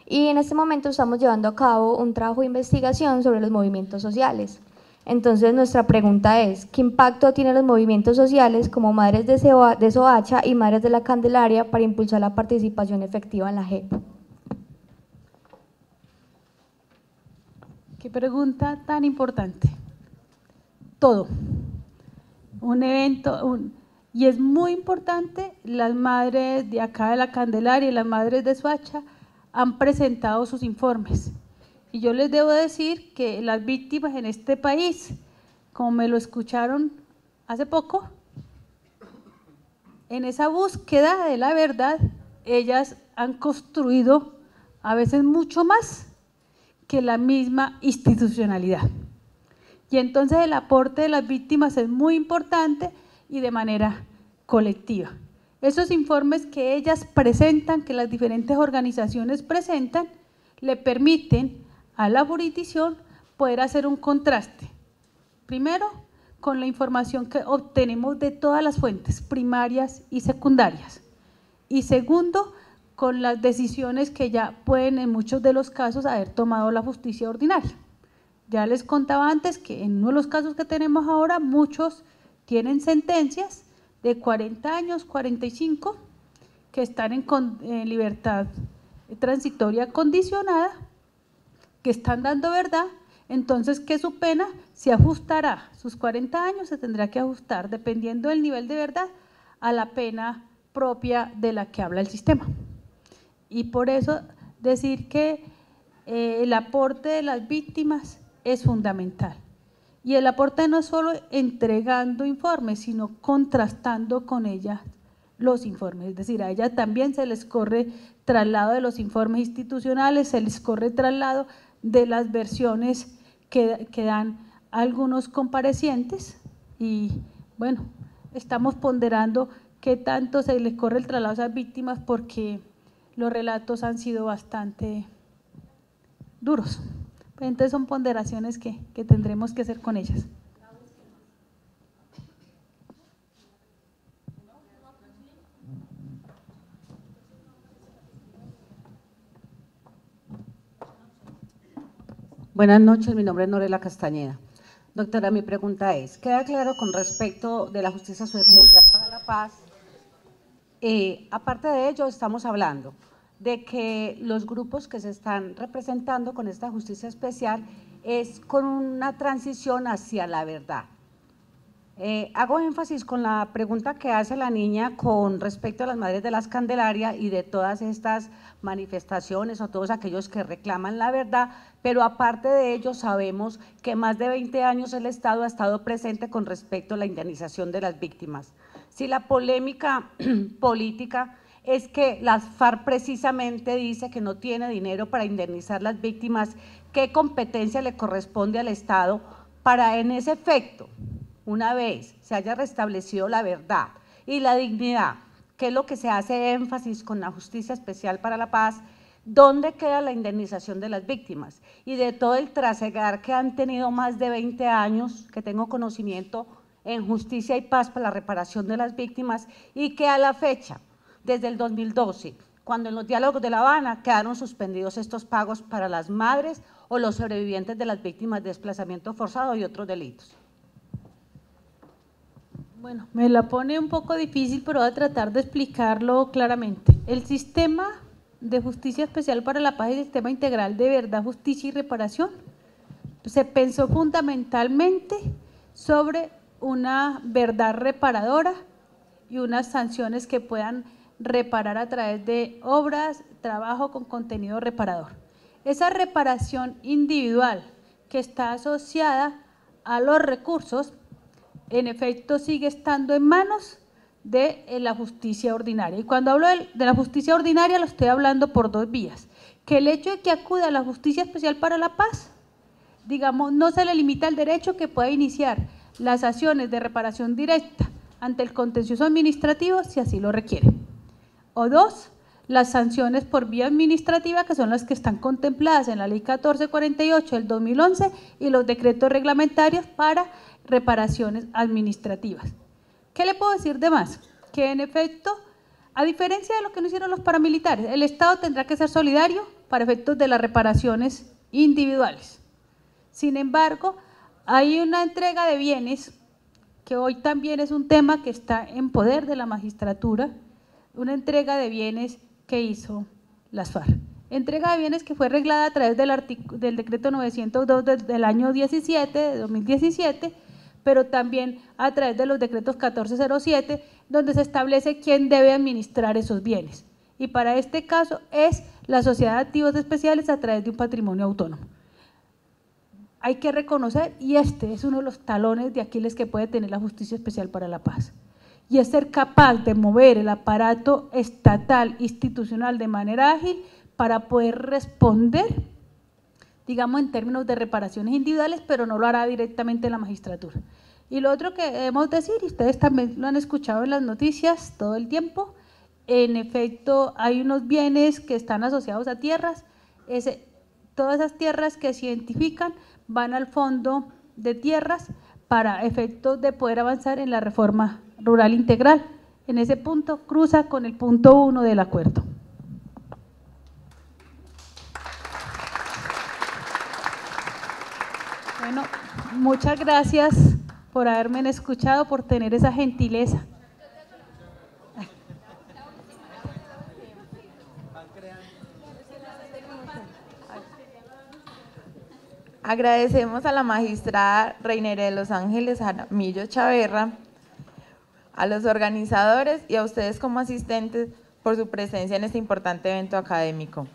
y en este momento estamos llevando a cabo un trabajo de investigación sobre los movimientos sociales. Entonces nuestra pregunta es, ¿qué impacto tienen los movimientos sociales como Madres de Soacha y Madres de la Candelaria para impulsar la participación efectiva en la JEP? Qué pregunta tan importante. Todo. Un evento, y es muy importante, las madres de acá de la Candelaria y las madres de Soacha han presentado sus informes. Y yo les debo decir que las víctimas en este país, como me lo escucharon hace poco, en esa búsqueda de la verdad, ellas han construido a veces mucho más que la misma institucionalidad. Y entonces el aporte de las víctimas es muy importante y de manera colectiva. Esos informes que ellas presentan, que las diferentes organizaciones presentan, le permiten a la jurisdicción poder hacer un contraste. Primero, con la información que obtenemos de todas las fuentes, primarias y secundarias. Y segundo, con las decisiones que ya pueden en muchos de los casos haber tomado la justicia ordinaria. Ya les contaba antes que en uno de los casos que tenemos ahora, muchos tienen sentencias de 40 años, 45, que están en libertad transitoria condicionada, que están dando verdad, entonces que su pena se ajustará, sus 40 años se tendrá que ajustar, dependiendo del nivel de verdad, a la pena propia de la que habla el sistema. Y por eso decir que el aporte de las víctimas es fundamental. Y el aporte no es solo entregando informes, sino contrastando con ellas los informes. Es decir, a ellas también se les corre traslado de los informes institucionales, se les corre traslado de las versiones que dan algunos comparecientes y bueno, estamos ponderando qué tanto se les corre el traslado a esas víctimas porque los relatos han sido bastante duros. Entonces son ponderaciones que tendremos que hacer con ellas. Buenas noches, mi nombre es Norela Castañeda. Doctora, mi pregunta es, queda claro con respecto de la justicia especial para la paz, aparte de ello estamos hablando de que los grupos que se están representando con esta justicia especial es con una transición hacia la verdad. Hago énfasis con la pregunta que hace la niña con respecto a las Madres de las Candelaria y de todas estas manifestaciones o todos aquellos que reclaman la verdad, pero aparte de ello sabemos que más de 20 años el Estado ha estado presente con respecto a la indemnización de las víctimas. Si la polémica política es que las FARC precisamente dice que no tiene dinero para indemnizar las víctimas, ¿qué competencia le corresponde al Estado para en ese efecto, una vez se haya restablecido la verdad y la dignidad, que es lo que se hace énfasis con la Justicia Especial para la Paz, dónde queda la indemnización de las víctimas? Y de todo el trasegar que han tenido más de 20 años, que tengo conocimiento, en Justicia y Paz para la reparación de las víctimas, y que a la fecha, desde el 2012, cuando en los diálogos de La Habana quedaron suspendidos estos pagos para las madres o los sobrevivientes de las víctimas de desplazamiento forzado y otros delitos. Bueno, me la pone un poco difícil, pero voy a tratar de explicarlo claramente. El sistema de Justicia Especial para la Paz y el sistema integral de verdad, justicia y reparación se pensó fundamentalmente sobre una verdad reparadora y unas sanciones que puedan reparar a través de obras, trabajo con contenido reparador. Esa reparación individual que está asociada a los recursos, en efecto sigue estando en manos de la justicia ordinaria. Y cuando hablo de la justicia ordinaria lo estoy hablando por dos vías. Que el hecho de que acuda a la Justicia Especial para la Paz, digamos, no se le limita el derecho que pueda iniciar las acciones de reparación directa ante el contencioso administrativo si así lo requiere. O dos, las sanciones por vía administrativa, que son las que están contempladas en la Ley 1448 del 2011 y los decretos reglamentarios para reparaciones administrativas. ¿Qué le puedo decir de más? Que en efecto, a diferencia de lo que no hicieron los paramilitares, el Estado tendrá que ser solidario para efectos de las reparaciones individuales. Sin embargo, hay una entrega de bienes que hoy también es un tema que está en poder de la magistratura, una entrega de bienes que hizo las FARC. Entrega de bienes que fue reglada a través del decreto 902 del año 17, de 2017, pero también a través de los decretos 1407, donde se establece quién debe administrar esos bienes. Y para este caso es la Sociedad de Activos Especiales a través de un patrimonio autónomo. Hay que reconocer, y este es uno de los talones de Aquiles que puede tener la Justicia Especial para la Paz, y es ser capaz de mover el aparato estatal, institucional de manera ágil para poder responder, digamos, en términos de reparaciones individuales, pero no lo hará directamente la magistratura. Y lo otro que debemos decir, y ustedes también lo han escuchado en las noticias todo el tiempo, en efecto hay unos bienes que están asociados a tierras, todas esas tierras que se identifican van al fondo de tierras para efectos de poder avanzar en la reforma rural integral. En ese punto cruza con el punto 1 del acuerdo. Bueno, muchas gracias por haberme escuchado, por tener esa gentileza. Agradecemos a la magistrada Reiner de los Ángeles Jaramillo Chaverra, a los organizadores y a ustedes como asistentes por su presencia en este importante evento académico.